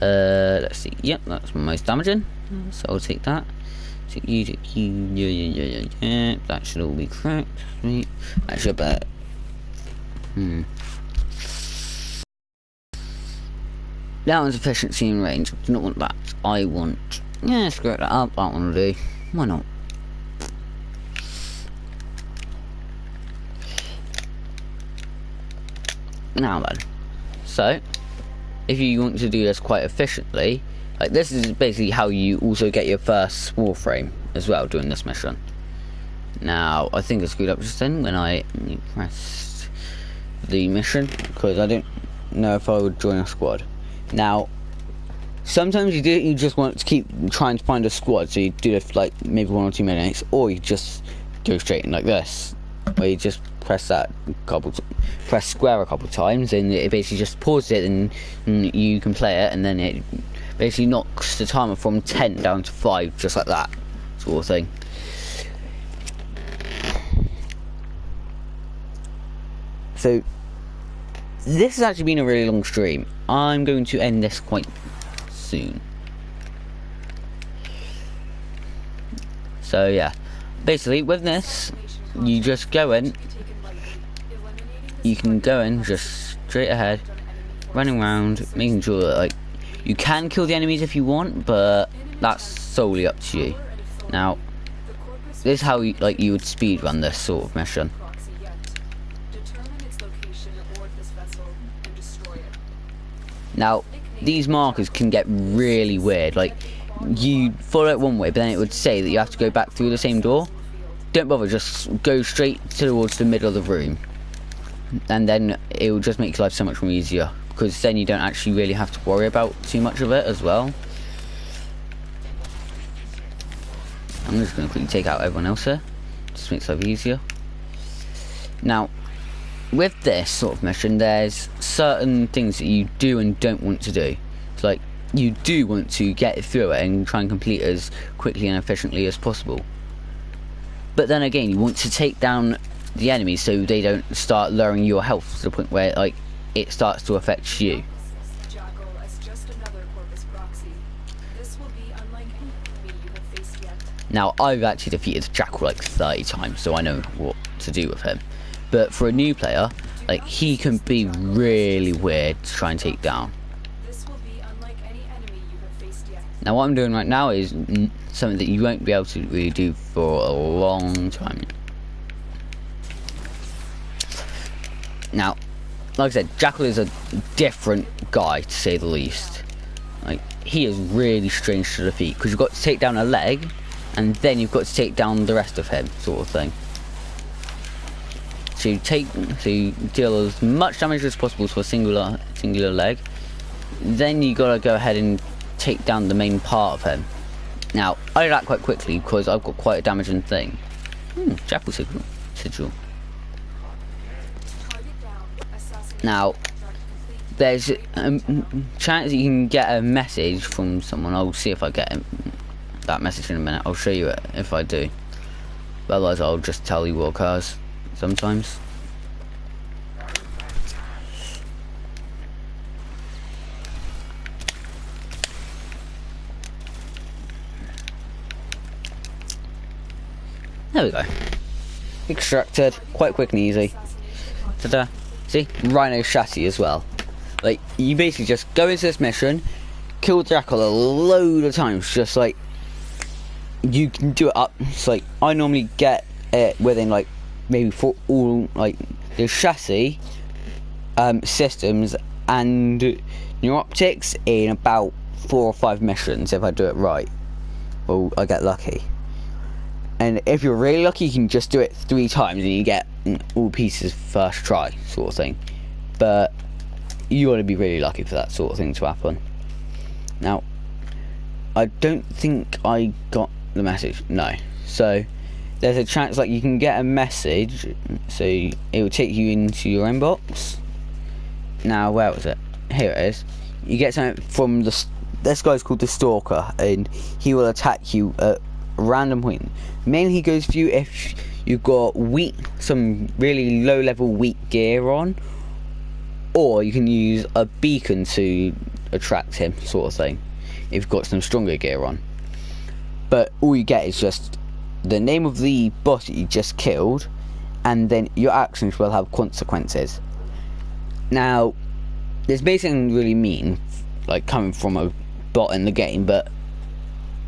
Let's see. Yep, that's my most damaging. So I'll take that. Take you. Yeah. That should all be correct. Sweet. Actually, but that one's efficiency and range. I do not want that. I want. Yeah, screw that up. That one will do. Why not? Now then, so if you want to do this quite efficiently, like this is basically how you also get your first Waframe as well doing this mission. Now I think I screwed up just then when I pressed the mission, because I don't know if I would join a squad. Now sometimes you just want to keep trying to find a squad, so you do it for like maybe 1 or 2 minutes, or you just go straight in like this, where you just press press square a couple of times, and it basically just pauses it, and you can play it, and then it basically knocks the timer from 10 down to 5, just like that, sort of thing. So this has actually been a really long stream. I'm going to end this quite soon. So yeah, basically with this, you just go in. You can go in just straight ahead, running around, making sure that like you can kill the enemies if you want, but that's solely up to you. Now, this is how you would speed run this sort of mission. Now, these markers can get really weird. Like, you follow it one way, but then it would say that you have to go back through the same door. Don't bother, just go straight towards the middle of the room, and then it will just make life so much more easier, because then you don't actually really have to worry about too much of it as well. I'm just going to quickly take out everyone else here, just makes life easier. Now, with this sort of mission, there's certain things that you do and don't want to do. It's like, you do want to get through it and try and complete it as quickly and efficiently as possible. But then again, you want to take down the enemies so they don't start lowering your health to the point where like it starts to affect you. Now, I've actually defeated Jackal like 30 times, so I know what to do with him. But for a new player, like, he can be really weird to try and take down. Now, what I'm doing right now is something that you won't be able to really do for a long time. Now, like I said, Jackal is a different guy, to say the least. Like, he is really strange to defeat, because you've got to take down a leg, and then you've got to take down the rest of him, sort of thing. So you deal as much damage as possible to a singular leg. Then you gotta go ahead and take down the main part of him. Now, I do that quite quickly because I've got quite a damaging thing. Jackal sigil. Now, there's a chance you can get a message from someone. I'll see if I get that message in a minute. I'll show you it if I do. But otherwise, I'll just tell you what occurs sometimes. There we go. Extracted, quite quick and easy. Ta-da. See? Rhino chassis as well. Like, you basically just go into this mission, kill Dracula a load of times, just like, you can do it up. It's like, I normally get it within like, maybe for all, like, the chassis, systems, and neuroptics in about 4 or 5 missions if I do it right. Well, I get lucky. And if you're really lucky, you can just do it 3 times and you get all pieces first try, sort of thing. But you want to be really lucky for that sort of thing to happen. Now, I don't think I got the message. No. So, there's a chance like you can get a message. So, it will take you into your inbox. Now, where was it? Here it is. You get something from this guy's called the Stalker, and he will attack you at a random point. Mainly he goes for you if you've got some really low level weak gear on, or you can use a beacon to attract him, sort of thing, if you've got some stronger gear on. But all you get is just the name of the boss that you just killed, and then your actions will have consequences. Now, this may sound really mean, like coming from a bot in the game, but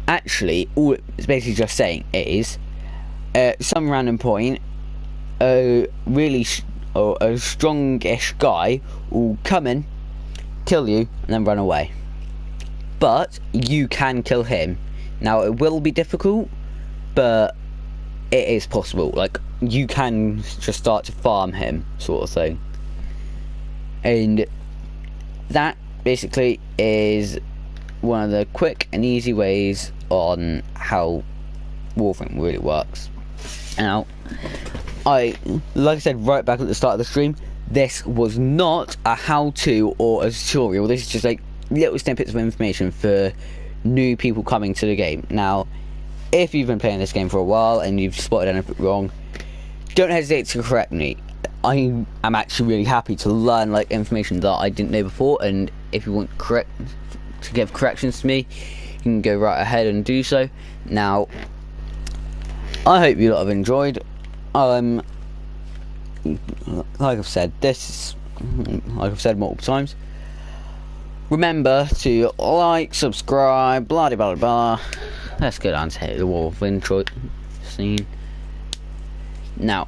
actually all it's basically just saying is at some random point a strongish guy will come in, kill you, and then run away. But you can kill him. Now, it will be difficult, but it is possible. Like, you can just start to farm him, sort of thing. And that basically is one of the quick and easy ways on how Waframe really works. Now, like I said right back at the start of the stream, this was not a how-to or a tutorial. This is just like little snippets of information for new people coming to the game. Now, if you've been playing this game for a while and you've spotted anything wrong, don't hesitate to correct me. I am actually really happy to learn like information that I didn't know before, and if you want to give corrections to me, you can go right ahead and do so. Now, I hope you lot have enjoyed. Like I've said multiple times, remember to like, subscribe, blah blah blah blah. Let's go down to the wall of intro scene. Now,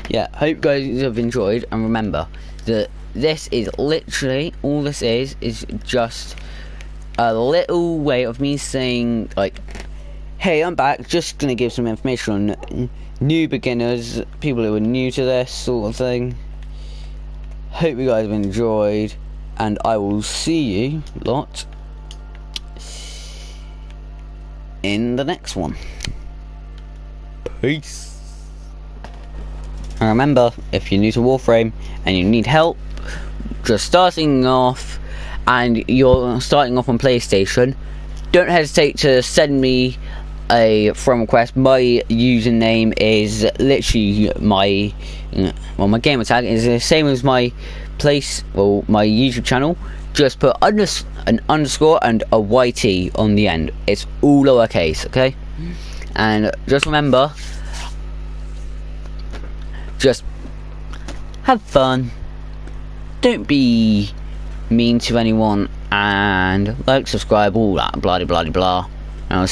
yeah, hope you guys have enjoyed, and remember that this is literally, all this is just a little way of me saying, like, hey, I'm back, just gonna give some information on new beginners, people who are new to this sort of thing. Hope you guys have enjoyed, and I will see you lot in the next one. Peace. And remember, if you're new to Waframe and you need help just starting off, and you're starting off on PlayStation, don't hesitate to send me a friend request. My username is literally my gamer tag is the same as my my YouTube channel. Just put an underscore and a YT on the end. It's all lowercase, okay? And just remember, just have fun, don't be mean to anyone, and like, subscribe, all that blah blah blah blah.